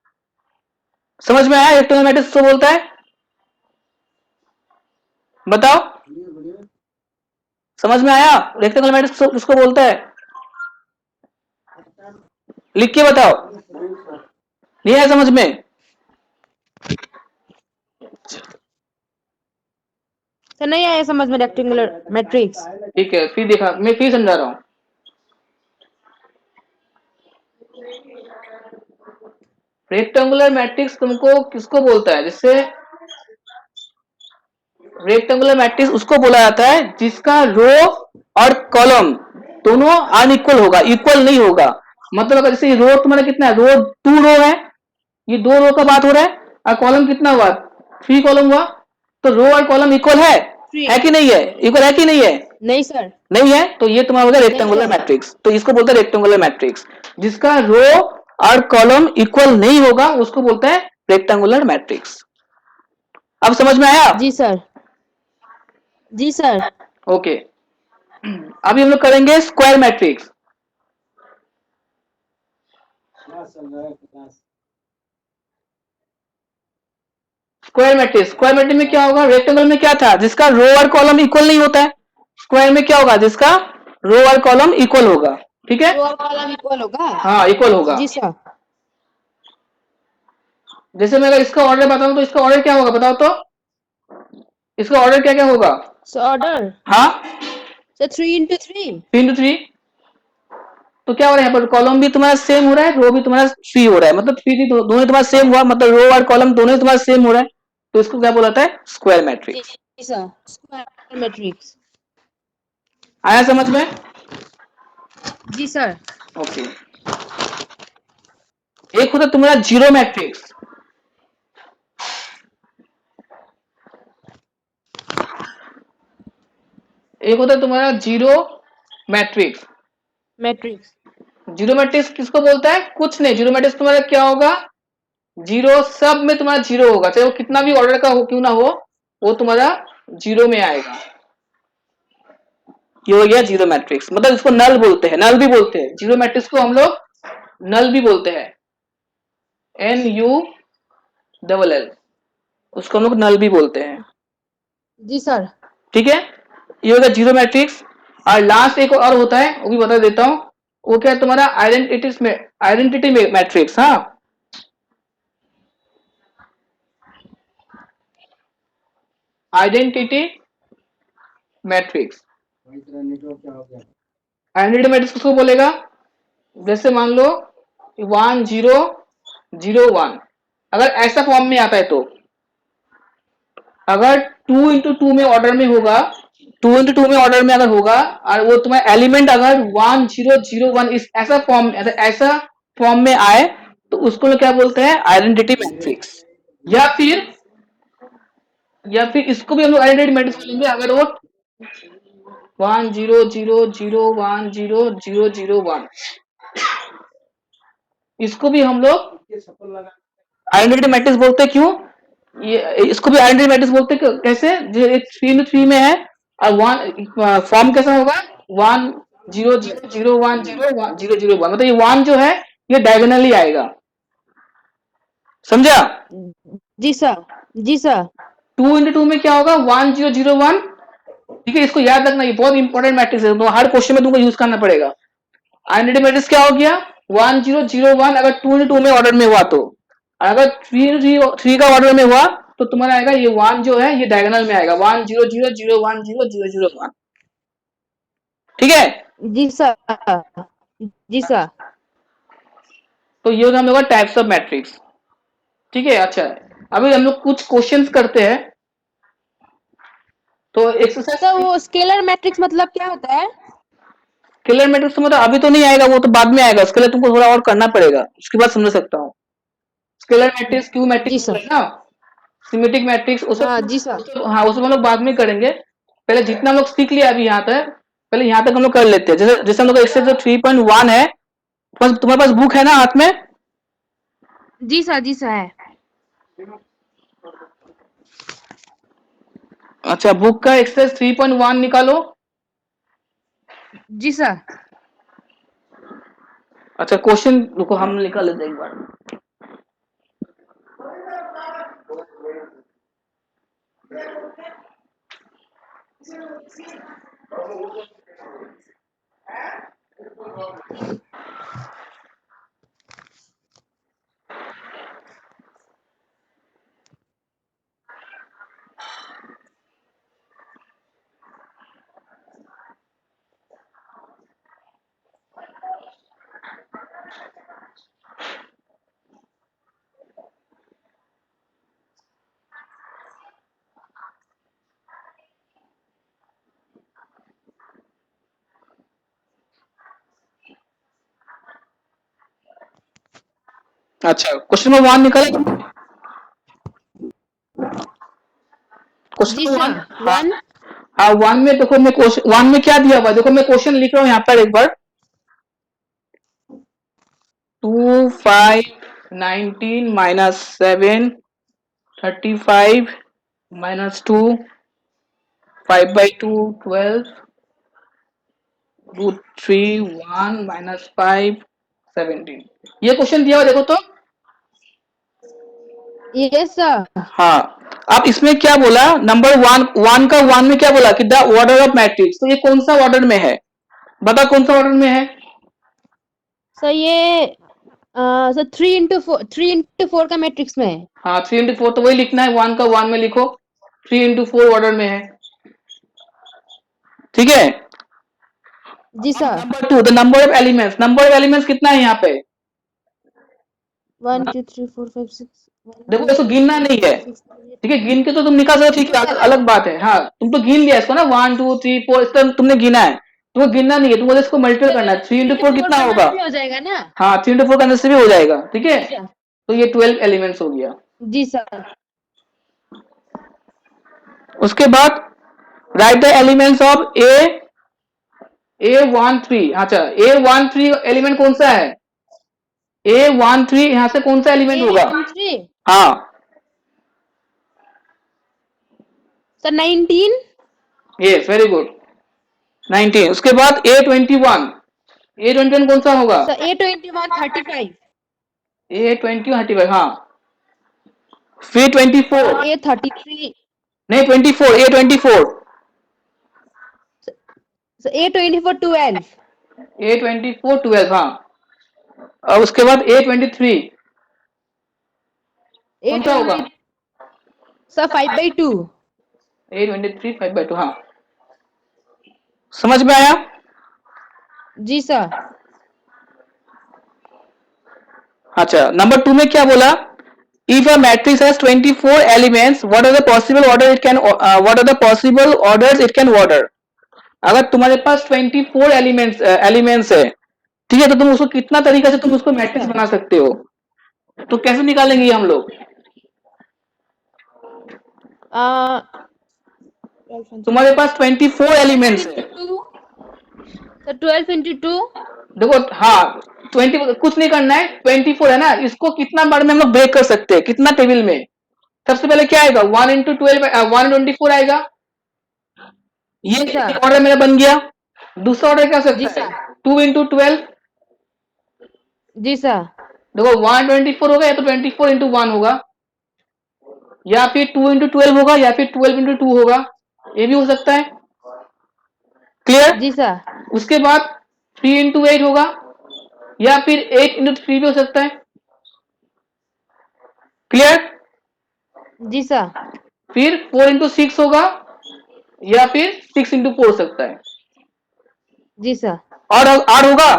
Speaker 1: समझ में आया रेक्टेंगुलर मैट्रिक्स किसको बोलता है, बताओ। समझ में आया रेक्टेंगुलर मैट्रिक्स किसको बोलता है, लिख के बताओ। नहीं आया समझ में,
Speaker 3: सर नहीं आया समझ में रेक्टेंगुलर मैट्रिक्स।
Speaker 1: ठीक है, फिर देखा, मैं फिर समझा रहा हूं। रेक्टेंगुलर मैट्रिक्स तुमको किसको बोलता है, जिससे रेक्टेंगुलर मैट्रिक्स उसको बोला जाता है जिसका रो और कॉलम दोनों अनइक्वल होगा, इक्वल नहीं होगा। मतलब अगर जैसे रो तुम्हारा कितना है, रो 2 रो है, ये 2 रो का बात हो रहा है, और कॉलम कितना हुआ, 3 कॉलम हुआ। तो रो और कॉलम इक्वल है कि नहीं है, इक्वल है कि नहीं है,
Speaker 3: नहीं सर।
Speaker 1: नहीं है, तो ये तुम्हारा होगा
Speaker 3: नहीं
Speaker 1: रेक्टेंगुलर
Speaker 3: सर।
Speaker 1: मैट्रिक्स। तो इसको बोलते हैं रेक्टेंगुलर मैट्रिक्स, जिसका रो और कॉलम इक्वल नहीं होगा उसको बोलते हैं रेक्टेंगुलर मैट्रिक्स। अब समझ में आया,
Speaker 3: जी सर। जी सर।
Speaker 1: ओके। अभी हम लोग करेंगे square matrix. Square matrix, square matrix में क्या होगा, रेक्टेंगल में क्या था, जिसका रो और कॉलम इक्वल नहीं होता है। स्क्वायर में क्या होगा, जिसका रो और कॉलम इक्वल होगा। ठीक है,
Speaker 3: रो और कॉलम इक्वल होगा।
Speaker 1: हाँ इक्वल होगा।
Speaker 3: जी सर।
Speaker 1: जैसे मैं अगर इसका ऑर्डर बताऊं तो इसका ऑर्डर क्या होगा, बताओ तो, इसका ऑर्डर क्या क्या होगा।
Speaker 3: सो ऑर्डर
Speaker 1: हाँ,
Speaker 3: सर 3 into 3।
Speaker 1: 3 to 3। तो क्या हो रहा है यहाँ पर, कॉलम भी तुम्हारा सेम हो रहा है, रो भी तुम्हारा 3 हो रहा है, मतलब 3 दोनों ही तुम्हारा सेम हुआ, मतलब रो और कॉलम दोनों ही तुम्हारा सेम हो रहा है, तो इसको क्या बोला जाता है, स्क्वायर मैट्रिक्स।
Speaker 3: जी सर, स्क्वायर मैट्रिक्स।
Speaker 1: आया समझ में?
Speaker 3: जी सर।
Speaker 1: ओके। एक होता है तुम्हारा जीरो मैट्रिक्स, एक होता है तुम्हारा zero matrix.
Speaker 3: Matrix.
Speaker 1: Zero matrix किसको बोलता है, कुछ नहीं, जीरो मैट्रिक्स तुम्हारा क्या होगा, जीरो, सब में तुम्हारा जीरो होगा, चाहे वो कितना भी ऑर्डर का हो क्यों ना हो, वो तुम्हारा जीरो में आएगा। ये हो गया जीरो मैट्रिक्स, मतलब इसको नल बोलते हैं, नल भी बोलते हैं, जीरो मैट्रिक्स को हम लोग नल भी बोलते हैं, NULL, उसको हम लोग नल भी बोलते हैं।
Speaker 3: जी सर।
Speaker 1: ठीक है, ये होगा जीरो मैट्रिक्स। और लास्ट एक और होता है, वो भी बता देता हूं, वो क्या है तुम्हारा आइडेंटिटी मैट्रिक्स। हाँ, आइडेंटिटी मैट्रिक्स, आइडेंटिटी मैट्रिक्स किसको बोलेगा, जैसे मान लो 1001, अगर ऐसा फॉर्म में आता है तो, अगर 2 into 2 में ऑर्डर में होगा, 2 into 2 में ऑर्डर में अगर होगा, और वो तुम्हारा एलिमेंट अगर 1001 इस ऐसा फॉर्म में आए, तो उसको लोग क्या बोलते हैं, आइडेंटिटी मैट्रिक्स। या फिर इसको भी हम लोग आइडेंटिटी मैट्रिक्स बोलेंगे, अगर वो 1000100001, इसको भी हम लोग आइडेंटिटी मैट्रिक्स बोलते हैं। क्यों, ये इसको भी आइडेंटिटी मैट्रिक्स बोलते हैं, कैसे, जो एक 3 में है, और वन फॉर्म कैसा होगा, 10001001, मतलब ये 1 जो है ये डायगोनली आएगा, समझा?
Speaker 3: जी सर। जी सर।
Speaker 1: 2 into 2 में क्या होगा, 1001। ठीक है, इसको याद रखना, ये बहुत इंपॉर्टेंट मैट्रिक्स है, तो हर क्वेश्चन में तुमको यूज करना पड़ेगा। आइडेंटिटी मैट्रिक्स क्या हो गया, 1001, अगर 2 into 2 में ऑर्डर में हुआ तो, अगर 3 का ऑर्डर में हुआ तो तुम्हारा आएगा ये 1 जो है ये डायगोनल में आएगा, 1000100001। ठीक है,
Speaker 3: जी सर। जी सर।
Speaker 1: तो ये होगा हम लोग का टाइप्स ऑफ मैट्रिक्स। ठीक है, अच्छा, अभी हम लोग कुछ क्वेश्चंस करते हैं, तो एक्सरसाइज।
Speaker 3: सर वो स्केलर मैट्रिक्स मतलब क्या होता है?
Speaker 1: स्केलर मैट्रिक्स तो मतलब अभी तो नहीं आएगा, वो तो बाद में आएगा, उसके लिए तुमको थोड़ा और करना पड़ेगा, उसके बाद समझ सकता हूँ। स्केलर मैट्रिक्स, क्यू
Speaker 3: जी
Speaker 1: मैट्रिक्स
Speaker 3: सर।
Speaker 1: है ना, सिमेट्रिक मैट्रिक्स,
Speaker 3: हाँ जी सर।
Speaker 1: हाँ उसमें हम लोग बाद में करेंगे, पहले जितना हम लोग सीख लिया अभी यहाँ तक, पहले यहाँ तक हम लोग कर लेते हैं। जैसे जैसे हम लोग एक्सरसाइज 3.1 है, तुम्हारे पास बुक है ना हाथ में?
Speaker 3: जी सर। जी सर है।
Speaker 1: अच्छा, बुक का एक्सरसाइज 3.1 निकालो।
Speaker 3: जी सर।
Speaker 1: अच्छा, क्वेश्चन रुको हम निकाल लेते हैं एक बार। अच्छा, क्वेश्चन नंबर 1 निकाले? क्वेश्चन
Speaker 3: जी
Speaker 1: नंबर
Speaker 3: सर।
Speaker 1: 1, हाँ।
Speaker 3: 1।
Speaker 1: हाँ, 1 में देखो, मैं क्वेश्चन 1 में क्या दिया हुआ है, देखो मैं क्वेश्चन लिख रहा हूँ यहाँ पर एक बार, 2 5 19 -7 35 -2 5/2 12 √3 1 -5 17, ये क्वेश्चन दिया हुआ देखो तो।
Speaker 3: Yes sir.
Speaker 1: हाँ, अब इसमें क्या बोला, नंबर 1 में क्या बोला कि द ऑर्डर ऑफ मैट्रिक्स, तो ये कौन सा ऑर्डर में है, बता कौन सा ऑर्डर में है?
Speaker 3: सर ये सर 3 into 4 का मैट्रिक्स में है।
Speaker 1: हाँ, 3 into 4, तो वही लिखना है, 1 का 1 में लिखो, 3 into 4 ऑर्डर में है। ठीक है,
Speaker 3: जी sir.
Speaker 1: Number 2 the number of elements कितना है यहाँ पे?
Speaker 3: 1 2 3 4 5 6 1
Speaker 1: देखो
Speaker 3: 2
Speaker 1: इसको
Speaker 3: 3
Speaker 1: गिनना
Speaker 3: 4
Speaker 1: नहीं
Speaker 3: 5
Speaker 1: है,
Speaker 3: 6 7
Speaker 1: ठीक है, गिन के तो तुम निकाल सकते हो, ठीक है, अलग बात है। हाँ, तुम तो गिन लिया इसको ना, 1 2 3 4 इस तरह तुमने गिना है, तुमको गिनना नहीं है, तुमको इसको मल्टीप्लाई करना है। 3 इंटू 4 कितना होगा?
Speaker 3: भी हो जाएगा ना?
Speaker 1: हाँ, 3 इंटू 4 करने से भी हो जाएगा, ठीक है।
Speaker 3: जी सर।
Speaker 1: तो ये 12 एलिमेंट्स हो गया।
Speaker 3: जी सर।
Speaker 1: उसके बाद right the elements of A13। अच्छा, A13 एलिमेंट कौन सा है? A13 यहां से कौन सा एलिमेंट होगा?
Speaker 3: A13
Speaker 1: हाँ,
Speaker 3: सर 19।
Speaker 1: Yes, very good, 19। उसके बाद A21 कौन सा होगा?
Speaker 3: Sir A21 35।
Speaker 1: A20 हाँ। फिर 24,
Speaker 3: और A33।
Speaker 1: नहीं 24, A24,
Speaker 3: सर A24 12।
Speaker 1: A24 12 हाँ। और उसके बाद A23 कौन सा होगा?
Speaker 3: A20 sir 5/2।
Speaker 1: A23 5/2 हाँ। समझ में आया?
Speaker 3: जी सर।
Speaker 1: अच्छा, नंबर 2 में क्या बोला? If a matrix has 24 elements, what are the possible order it can what are the possible orders it can order? अगर तुम्हारे पास 24 एलिमेंट्स है, ठीक है, तो तुम उसको कितना तरीका से तुम उसको मैट्रिक्स बना सकते हो? तो कैसे निकालेंगे ये हम लोग? तुम्हारे पास 24 एलिमेंट्स है,
Speaker 3: सर 12 इंटू 2।
Speaker 1: देखो हाँ, 20 कुछ नहीं करना है, 24 है ना, इसको कितना बार में हम लोग ब्रेक कर सकते हैं, कितना टेबल में? सबसे पहले क्या आएगा? 1 इंटू 12 1/24 आएगा, ये एक ऑर्डर मेरा बन गया। दूसरा ऑर्डर क्या हो
Speaker 3: जी
Speaker 1: सकता है?
Speaker 3: सर।
Speaker 1: 2 इंटू 12,
Speaker 3: जी सर।
Speaker 1: देखो 1/24 होगा, या तो 24 इंटू 1 होगा, या फिर 2 इंटू 12 होगा, या फिर 12 इंटू 2 होगा, ये भी हो सकता है। क्लियर?
Speaker 3: जी सर।
Speaker 1: उसके बाद 3 इंटू 8 होगा, या फिर 8 इंटू 3 भी हो सकता है। क्लियर?
Speaker 3: जी सर।
Speaker 1: फिर 4 इंटू 6 होगा, या फिर 6 इंटू 4 हो सकता है।
Speaker 3: जी सर।
Speaker 1: और 8 होगा?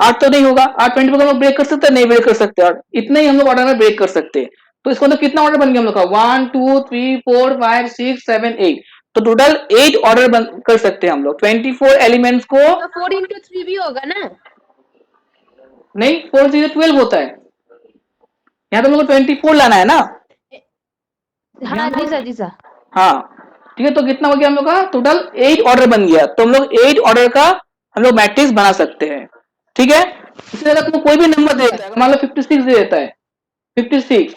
Speaker 1: 8 तो नहीं होगा, 8 24 को हम लोग ब्रेक कर सकते हैं, नहीं ब्रेक कर सकते, और इतने ही हम लोग ऑर्डर में ब्रेक कर सकते हैं। तो इसको तो कितना ऑर्डर बन गया हम लोग का? 1 2 3 4 5 6 7 8, तो टोटल 8 ऑर्डर कर सकते हैं हम लोग 24 एलिमेंट्स को।
Speaker 3: तो 4 इंटू 3 भी होगा ना?
Speaker 1: नहीं, 4 से 12 होता है, यहाँ तो हम लोग को 24 लाना है ना।
Speaker 3: हाँ जी सर। जी सर।
Speaker 1: हाँ, ठीक है, तो कितना हो गया हम लोग का? टोटल 8 ऑर्डर बन गया, तो हम लोग 8 ऑर्डर का हम लोग मैट्रिक्स बना सकते हैं, ठीक है। इसलिए अगर तुमको कोई भी नंबर दे देता है, मान लो 56 दे देता है, 56,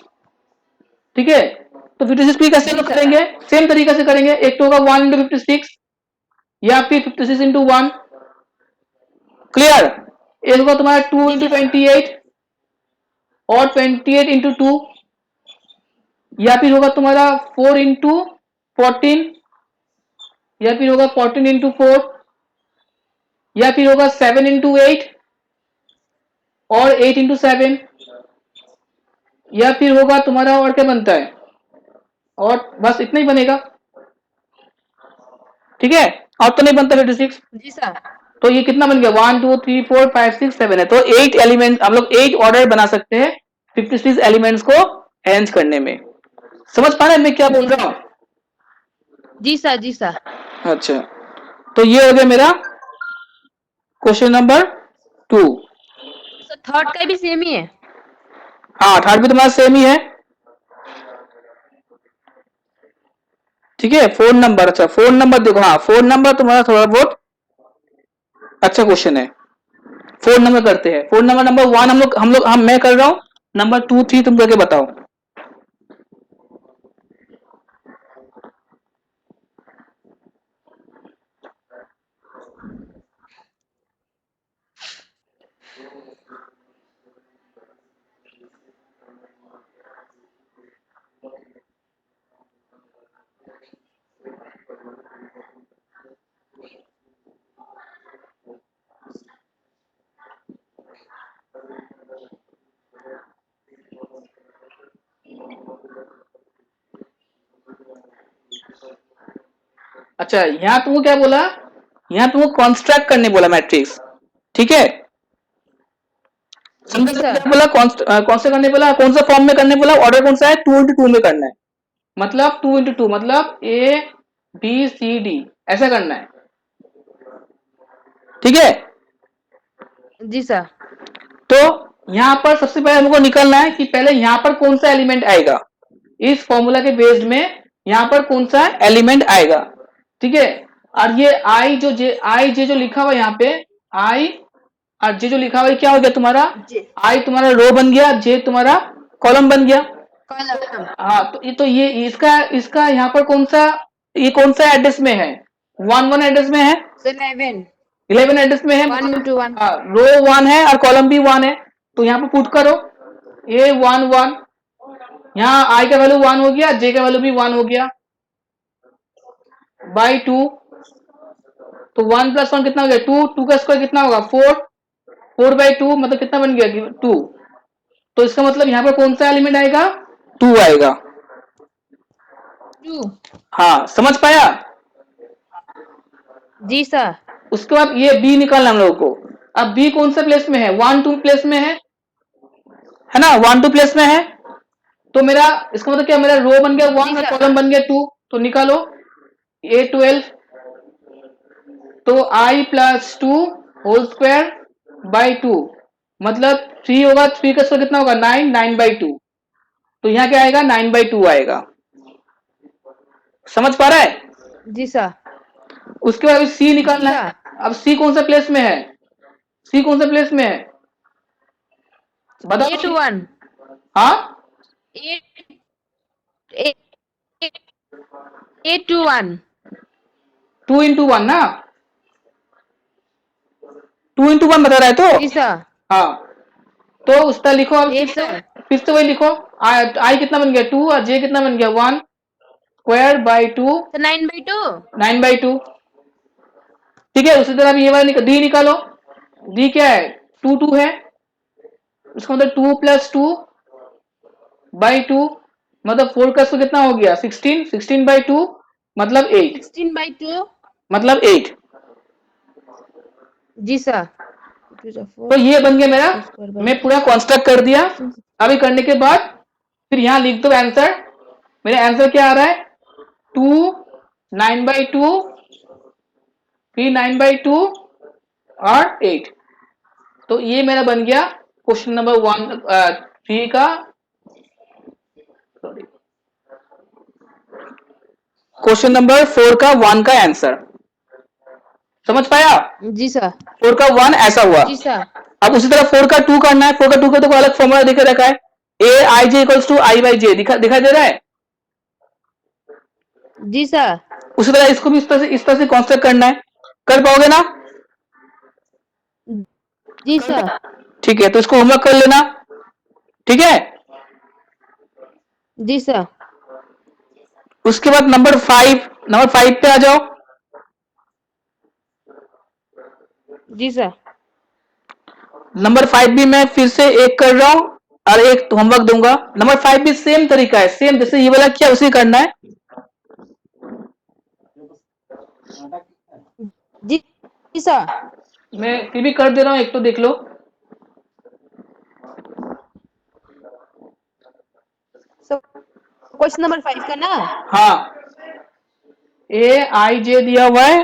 Speaker 1: ठीक है, तो 56 को कैसे लोग करेंगे? सेम तरीके से करेंगे, एक तो होगा 1 इंटू 56, या फिर 56 इंटू 1। क्लियर? एक होगा तुम्हारा 2 इंटू 28, और 28 इंटू 2, या फिर होगा तुम्हारा 4 इंटू 14, या फिर होगा 14 इंटू 4, या फिर होगा 7 इंटू 8, और 8 इंटू 7, या फिर होगा तुम्हारा, और क्या बनता है, और बस इतना ही बनेगा, ठीक है, और तो नहीं बनता 56।
Speaker 3: जी सर।
Speaker 1: तो ये कितना बन गया? 1 2 3 4 5 6 7 है, तो 8 एलिमेंट हम लोग 8 ऑर्डर बना सकते हैं 56 एलिमेंट्स को अरेंज करने में। समझ पा रहे हैं मैं क्या बोल रहा हूँ?
Speaker 3: जी सर। जी सर।
Speaker 1: अच्छा, तो ये हो गया मेरा क्वेश्चन नंबर 2।
Speaker 3: सर थर्ड का भी सेम ही है?
Speaker 1: हाँ, थर्ड भी तुम्हारा सेम ही है, ठीक है। फोन नंबर, अच्छा फोन नंबर देखो, हाँ फोन नंबर तुम्हारा थोड़ा बहुत अच्छा क्वेश्चन है। फोन नंबर करते हैं, फोन नंबर नंबर 1 हम मैं कर रहा हूँ, नंबर 2 3 तुम करके बताओ। अच्छा, यहाँ तुमको क्या बोला? यहाँ पे वो कॉन्स्ट्रक्ट करने बोला मैट्रिक्स, ठीक है।
Speaker 3: जी सर।
Speaker 1: क्या बोला, कौन सा करने बोला, कौन सा फॉर्म में करने बोला, ऑर्डर कौन सा है, 2 into 2 में करना है, मतलब 2 into 2 मतलब ए बी सी डी ऐसा करना है, ठीक है।
Speaker 3: जी सर।
Speaker 1: तो यहाँ पर सबसे पहले हमको निकलना है कि पहले यहाँ पर कौन सा एलिमेंट आएगा, इस फॉर्मूला के बेस्ड में यहाँ पर कौन सा एलिमेंट आएगा, ठीक है। और ये आई जो जो लिखा हुआ यहाँ पे आई और जे जो लिखा हुआ है क्या हो गया तुम्हारा, आई तुम्हारा रो बन गया, जे तुम्हारा कॉलम बन गया।
Speaker 3: कॉलम।
Speaker 1: हाँ तो ये इसका यहाँ पर ये कौन सा एड्रेस में है, 1 1 एड्रेस में है,
Speaker 3: 11
Speaker 1: 11 एड्रेस में है,
Speaker 3: 1 to 1।
Speaker 1: रो 1 है और कॉलम भी 1 है, तो यहाँ पे पुट करो ए 1 1, यहाँ आई का वैल्यू 1 हो गया, जे का वैल्यू भी 1 हो गया, बाई 2, तो 1 + 1 कितना हो गया 2, 2 का स्क्वायर कितना होगा 4, 4/2 मतलब कितना बन गया 2, तो इसका मतलब यहाँ पर कौन सा एलिमेंट आएगा 2 आएगा।
Speaker 3: 2।
Speaker 1: हाँ समझ पाया।
Speaker 3: जी सर।
Speaker 1: उसके बाद ये बी निकालना हम लोगों को, अब बी कौन सा प्लेस में है, 1 2 प्लेस में है ना, 1 2 प्लेस में है, तो मेरा इसका मतलब क्या, मेरा रो बन गया 1 और कॉलम बन गया 2, तो निकालो ए 12, तो i + 2 होल स्क्वायर बाई 2 मतलब 3 होगा, 3 का स्क्वायर कितना होगा 9, 9/2, तो यहाँ क्या आएगा 9/2 आएगा, समझ पा रहा है।
Speaker 3: जी सर।
Speaker 1: उसके बाद सी निकालना है, अब सी कौन सा प्लेस में है, सी कौन सा प्लेस में है बताओ।
Speaker 3: 8 1।
Speaker 1: हाँ
Speaker 3: 8 to 1।
Speaker 1: 2 into 1 ना, 2 into 1 बता रहा है तो।
Speaker 3: जी सर।
Speaker 1: हाँ तो उसका लिखो, अब
Speaker 3: यस सर।
Speaker 1: फिर से वही लिखो, आई कितना बन गया 2 और जे कितना बन गया 1 स्क्वायर बाई 2
Speaker 3: 9/2।
Speaker 1: 9/2, ठीक है। उसी तरह ये वाला डी निकालो, डी क्या है 2 2 है, उसका मतलब 2 + 2 बाई 2 मतलब 4 का स्क्वायर कितना हो गया 16, 16/2 मतलब 8,
Speaker 3: 16/2।
Speaker 1: मतलब 8,
Speaker 3: जी सर।
Speaker 1: तो ये बन गया मेरा, मैं पूरा कॉन्स्ट्रक्ट कर दिया। अभी करने के बाद फिर यहाँ लिख दो आंसर, मेरा आंसर क्या आ रहा है 2 9/2 फिर 9/2 और 8, तो ये मेरा बन गया क्वेश्चन नंबर 3 का, सॉरी क्वेश्चन नंबर 4 का 1 का आंसर, समझ पाया।
Speaker 3: जी सर।
Speaker 1: 4 का 1 ऐसा हुआ।
Speaker 3: जी सर।
Speaker 1: अब उसी तरह 4 का 2 करना है, 4 का 2 का तो अलग फॉर्मूला दिखा रखा है, ए आई जे = I/J दिखाई दे रहा है।
Speaker 3: जी सर।
Speaker 1: उसी तरह इसको भी इस तरह से कॉन्स्ट्रक्ट करना है, कर पाओगे ना।
Speaker 3: जी सर।
Speaker 1: ठीक है, तो इसको होमवर्क कर लेना, ठीक है।
Speaker 3: जी सर।
Speaker 1: उसके बाद नंबर 5 पे आ जाओ।
Speaker 3: जी सर।
Speaker 1: नंबर 5 भी मैं फिर से एक कर रहा हूं और एक होमवर्क दूंगा। नंबर 5 भी सेम तरीका है, सेम जैसे ये वाला किया उसी करना है।
Speaker 3: जी सर।
Speaker 1: मैं फिर भी कर दे रहा हूं, एक तो देख लो।
Speaker 3: क्वेश्चन नंबर 5 का ना।
Speaker 1: हाँ A I J दिया हुआ है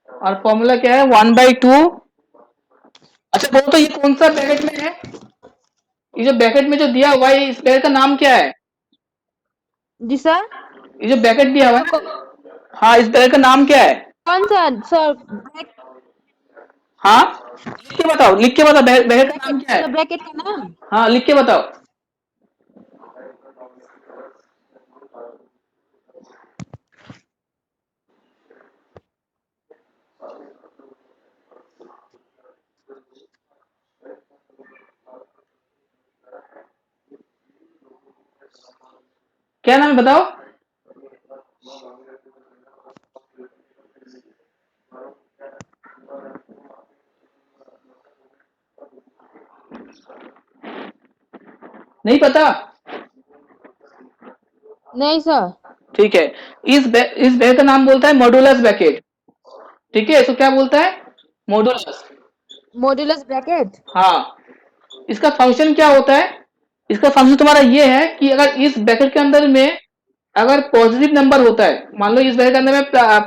Speaker 1: और फॉर्मूला क्या है 1/2। अच्छा बोलो तो ये कौन सा ब्रैकेट में है, ये जो ब्रैकेट में जो दिया हुआ है इस ब्रैकेट का नाम क्या है,
Speaker 3: जी सर।
Speaker 1: ये जो ब्रैकेट दिया हुआ है, हाँ इस ब्रैकेट का नाम क्या है।
Speaker 3: कौन सा सर?
Speaker 1: हाँ लिख के बताओ, लिख के बताओ ब्रैकेट का नाम क्या है।
Speaker 3: ब्रैकेट का नाम?
Speaker 1: हाँ लिख के बताओ। क्या नाम है बताओ। नहीं पता,
Speaker 3: नहीं सर।
Speaker 1: ठीक है। इस ब्रैकेट का नाम बोलता है मॉड्यूलस ब्रैकेट, ठीक है, इसको क्या बोलता है? मॉडुलस।
Speaker 3: Modulus bracket.
Speaker 1: हाँ, इसका फंक्शन क्या होता है? इसका फंक्शन तुम्हारा ये है कि अगर इस ब्रैकेट के अंदर में अगर पॉजिटिव नंबर होता है, मान लो इस ब्रैकेट के अंदर में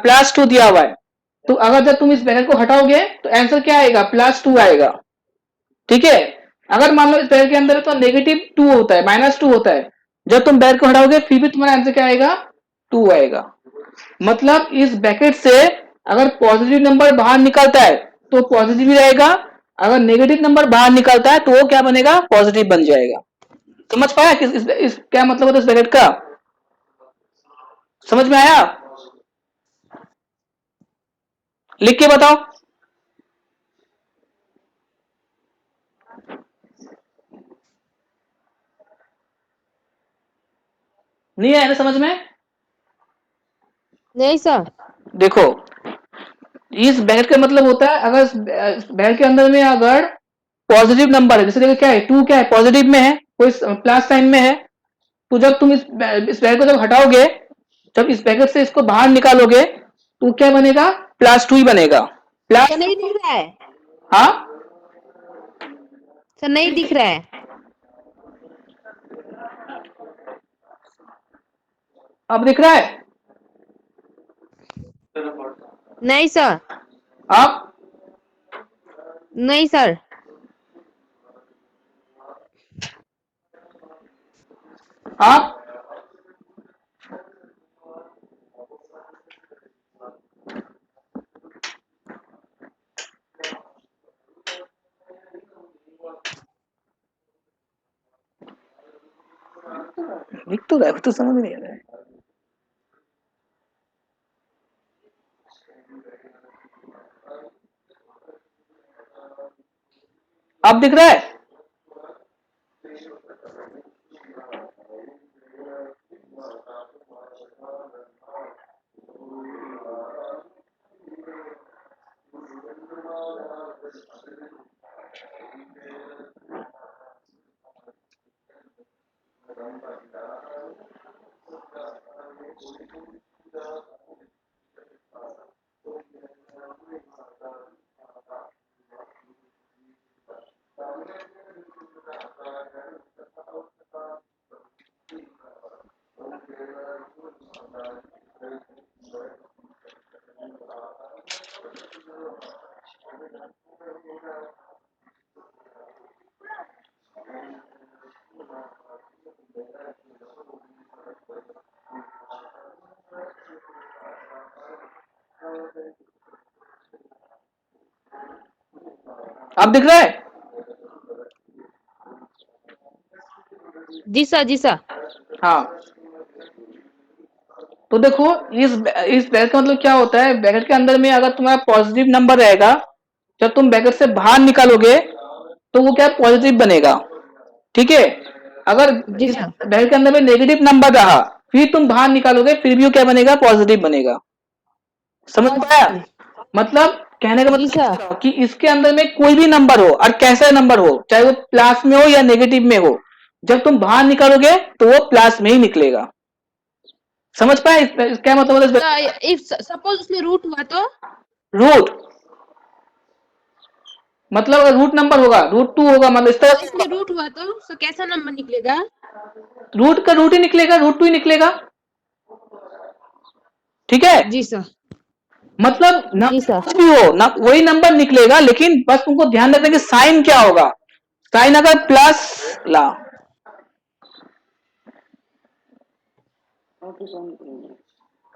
Speaker 1: +2 दिया हुआ है, तो अगर जब तुम इस ब्रैकेट को हटाओगे तो आंसर क्या आएगा? +2 आएगा। ठीक है, अगर मान लो इस ब्रैकेट के अंदर तो -2 होता है, -2 होता है, जब तुम ब्रैकेट को हटाओगे फिर भी तुम्हारा आंसर क्या आएगा? 2 आएगा। मतलब इस ब्रैकेट से अगर पॉजिटिव नंबर बाहर निकलता है तो पॉजिटिव ही रहेगा, अगर नेगेटिव नंबर बाहर निकलता है तो वो क्या बनेगा? पॉजिटिव बन जाएगा। समझ पाया कि इस क्या मतलब होता है इस ब्रैकेट का? समझ में आया? लिख के बताओ। नहीं आया ना समझ में?
Speaker 3: नहीं सर।
Speaker 1: देखो, इस ब्रैकेट का मतलब होता है अगर ब्रैकेट के अंदर में अगर पॉजिटिव नंबर है, जैसे देखो क्या है, 2 क्या है? पॉजिटिव में है, कोई प्लस साइन में है, तो जब तुम इस ब्रैकेट को जब हटाओगे, जब इस ब्रैकेट से इसको बाहर निकालोगे तो क्या बनेगा? +2 ही बनेगा।
Speaker 3: सर
Speaker 1: प्लस,
Speaker 3: नहीं दिख रहा है।
Speaker 1: हाँ,
Speaker 3: सर नहीं दिख रहा है।
Speaker 1: अब दिख रहा है?
Speaker 3: नहीं सर।
Speaker 1: अब
Speaker 3: नहीं सर।
Speaker 1: अब दिख तो रहा है, तो समझ नहीं आ रहा है। अब दिख रहा है? अब दिख रहा है?
Speaker 3: जी सर, जी सर।
Speaker 1: हाँ, तो देखो, इस ब्रैकेट का मतलब क्या होता है? ब्रैकेट के अंदर में अगर तुम्हारा पॉजिटिव नंबर रहेगा, जब तुम ब्रैकेट से बाहर निकालोगे तो वो क्या? पॉजिटिव बनेगा। ठीक है, अगर
Speaker 3: जी
Speaker 1: इस
Speaker 3: सर।
Speaker 1: ब्रैकेट के अंदर में नेगेटिव नंबर रहा, फिर तुम बाहर निकालोगे फिर भी वो क्या बनेगा? पॉजिटिव बनेगा। समझ पाया?
Speaker 3: पॉजिटिव।
Speaker 1: मतलब कहने का
Speaker 3: जी
Speaker 1: मतलब
Speaker 3: सर।
Speaker 1: क्या कि इसके अंदर में कोई भी नंबर हो और कैसा नंबर हो, चाहे वो प्लस में हो या नेगेटिव में हो, जब तुम बाहर निकालोगे तो वो प्लस में ही निकलेगा। समझ पाए क्या मतलब है?
Speaker 3: सर इफ सपोज उसमें रूट हुआ तो?
Speaker 1: रूट मतलब अगर रूट नंबर होगा, √2 होगा, मतलब इस तरह
Speaker 3: और
Speaker 1: से
Speaker 3: इसमें
Speaker 1: होगा।
Speaker 3: रूट हुआ तो कैसा नंबर निकलेगा?
Speaker 1: रूट का रूट ही निकलेगा, √2 ही निकलेगा। ठीक है,
Speaker 3: जी सर।
Speaker 1: मतलब
Speaker 3: जी
Speaker 1: नंबर
Speaker 3: सर।
Speaker 1: कुछ भी हो ना, वही नंबर निकलेगा, लेकिन बस तुमको ध्यान रखना कि साइन क्या होगा। साइन अगर प्लस ला,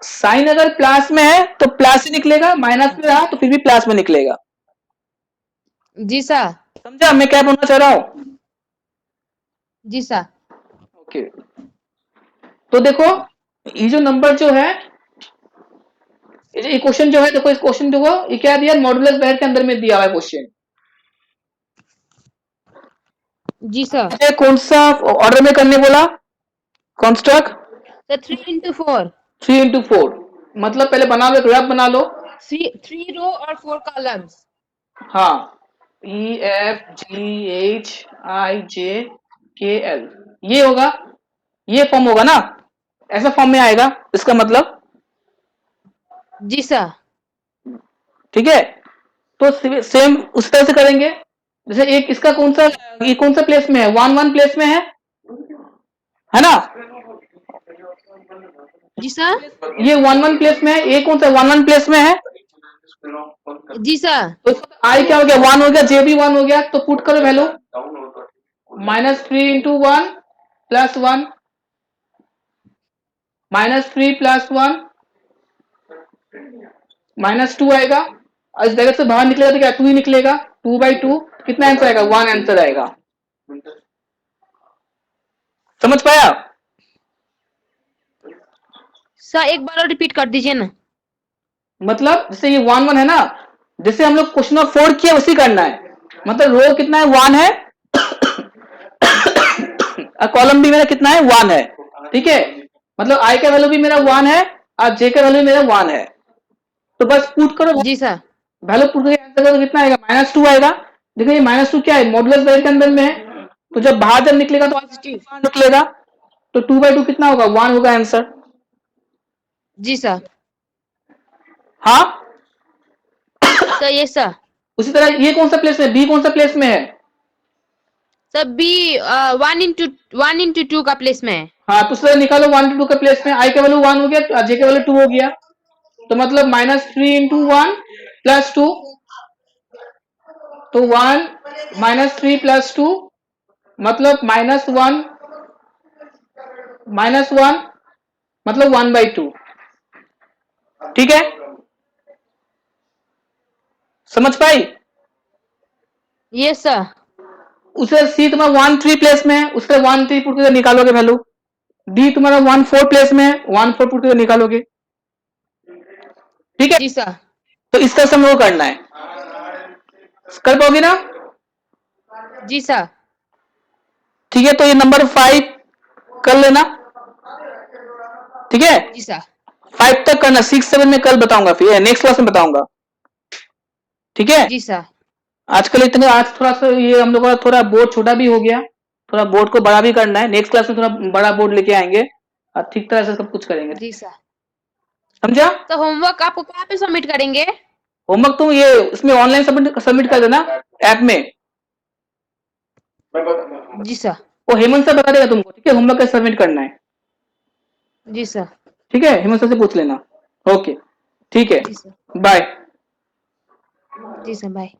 Speaker 1: साइन अगर प्लस में है तो प्लस ही निकलेगा, माइनस में रहा तो फिर भी प्लस में निकलेगा।
Speaker 3: जी सर।
Speaker 1: समझा मैं क्या बोलना चाह रहा हूं?
Speaker 3: जी सर।
Speaker 1: ओके, तो देखो, ये जो नंबर जो है, ये क्वेश्चन जो है, देखो इस क्वेश्चन देखो, ये क्या दिया? मॉडुलस ब्रैकेट के अंदर में दिया हुआ है क्वेश्चन।
Speaker 3: जी सर।
Speaker 1: मुझे कौन सा ऑर्डर में करने बोला? Construct
Speaker 3: sir 3 into 4।
Speaker 1: 3 into 4, मतलब पहले बना लो, ग्राफ बना लो।
Speaker 3: थ्री रो और 4 कॉलम्स।
Speaker 1: हाँ, EFGHIJKL, ये होगा, ये फॉर्म होगा ना, ऐसा फॉर्म में आएगा इसका मतलब।
Speaker 3: जी सर।
Speaker 1: ठीक है, तो सेम उस तरह से करेंगे। जैसे एक इसका कौन सा, ये कौन सा प्लेस में है, 1 1 प्लेस में है ना,
Speaker 3: जी सर।
Speaker 1: ये 1 1 प्लेस में है, ये कौन सा 1 1 प्लेस में है,
Speaker 3: जी सर।
Speaker 1: तो आई क्या हो गया, 1 हो गया, जे भी 1 हो गया, तो पुट करो वैल्यू -3 × 1 + 1 -3 + 1 -2 आएगा, और इस ब्रैकेट से बाहर निकलेगा तो क्या 2 ही निकलेगा, 2/2 कितना आंसर आएगा, 1 आंसर आएगा। समझ पाया?
Speaker 3: सर एक बार और रिपीट कर दीजिए ना।
Speaker 1: मतलब जैसे ये 1 1 है ना, जैसे हम लोग क्वेश्चन नंबर 4 किया वैसे करना है, मतलब रो कितना है 1 है और कॉलम भी मेरा कितना है 1 है, ठीक है, मतलब आई का वैल्यू भी मेरा 1 है और जे का वैल्यू मेरा 1 है, तो बस पुट करो
Speaker 3: जी सर।
Speaker 1: वैल्यू, पुट करके आंसर करो, कितना आएगा -2 आएगा। देखो ये -2 क्या है, मॉडुलस ब्रैकेट के अंदर में है, तो जब बाहर जब निकलेगा तो
Speaker 3: पॉजिटिव।
Speaker 1: बाहर निकलेगा, तो 2/2 कितना होगा, 1 होगा आंसर।
Speaker 3: जी सर।
Speaker 1: हाँ,
Speaker 3: सर ये सर।
Speaker 1: उसी तरह ये कौन सा प्लेस में, बी कौन सा प्लेस में है,
Speaker 3: सर बी 1 × 2 का प्लेस में है।
Speaker 1: हाँ, तो उससे निकालो 1 × 2 का प्लेस में, आई का वैल्यू 1 हो गया, जे का वैल्यू 2 हो गया, तो मतलब -3 × 1 + 2, तो 1 -3 + 2 मतलब -1 मतलब 1/2, ठीक है, समझ पाई?
Speaker 3: ये सर।
Speaker 1: उसे सी तुम्हारा 1 3 प्लेस में है, उससे 1 3 पुट करके निकालोगे वैल्यू, डी तुम्हारा 1 4 प्लेस में है, 1 4 पुट करके निकालोगे, ठीक है,
Speaker 3: जी सर।
Speaker 1: तो इस तरह से हमको करना है, कर पाओगे ना?
Speaker 3: जी सर।
Speaker 1: ठीक है, तो ये नंबर 5 कर लेना, ठीक है,
Speaker 3: जी सर।
Speaker 1: 5 तक करना, 6 7 में कल बताऊंगा, फिर नेक्स्ट क्लास में बताऊंगा, ठीक है।
Speaker 3: जी सर।
Speaker 1: आजकल इतने, आज थोड़ा सा ये हम लोग का थोड़ा बोर्ड छोटा भी हो गया, थोड़ा बोर्ड को बड़ा भी करना है, नेक्स्ट क्लास में थोड़ा बड़ा बोर्ड लेके आएंगे और ठीक तरह से सब कुछ करेंगे,
Speaker 3: जी सर।
Speaker 1: समझा?
Speaker 3: तो होमवर्क आपको कहाँ पे सबमिट करेंगे?
Speaker 1: होमवर्क तुम ये इसमें ऑनलाइन सबमिट कर देना, ऐप में,
Speaker 3: जी सर।
Speaker 1: वो हेमंत सर बता देगा तुमको, ठीक है, होमवर्क कैसे सबमिट करना है,
Speaker 3: जी सर।
Speaker 1: ठीक है, हेमंत सर से पूछ लेना, ओके, ठीक है,
Speaker 3: जी सर।
Speaker 1: बाय।
Speaker 3: जी सर बाय।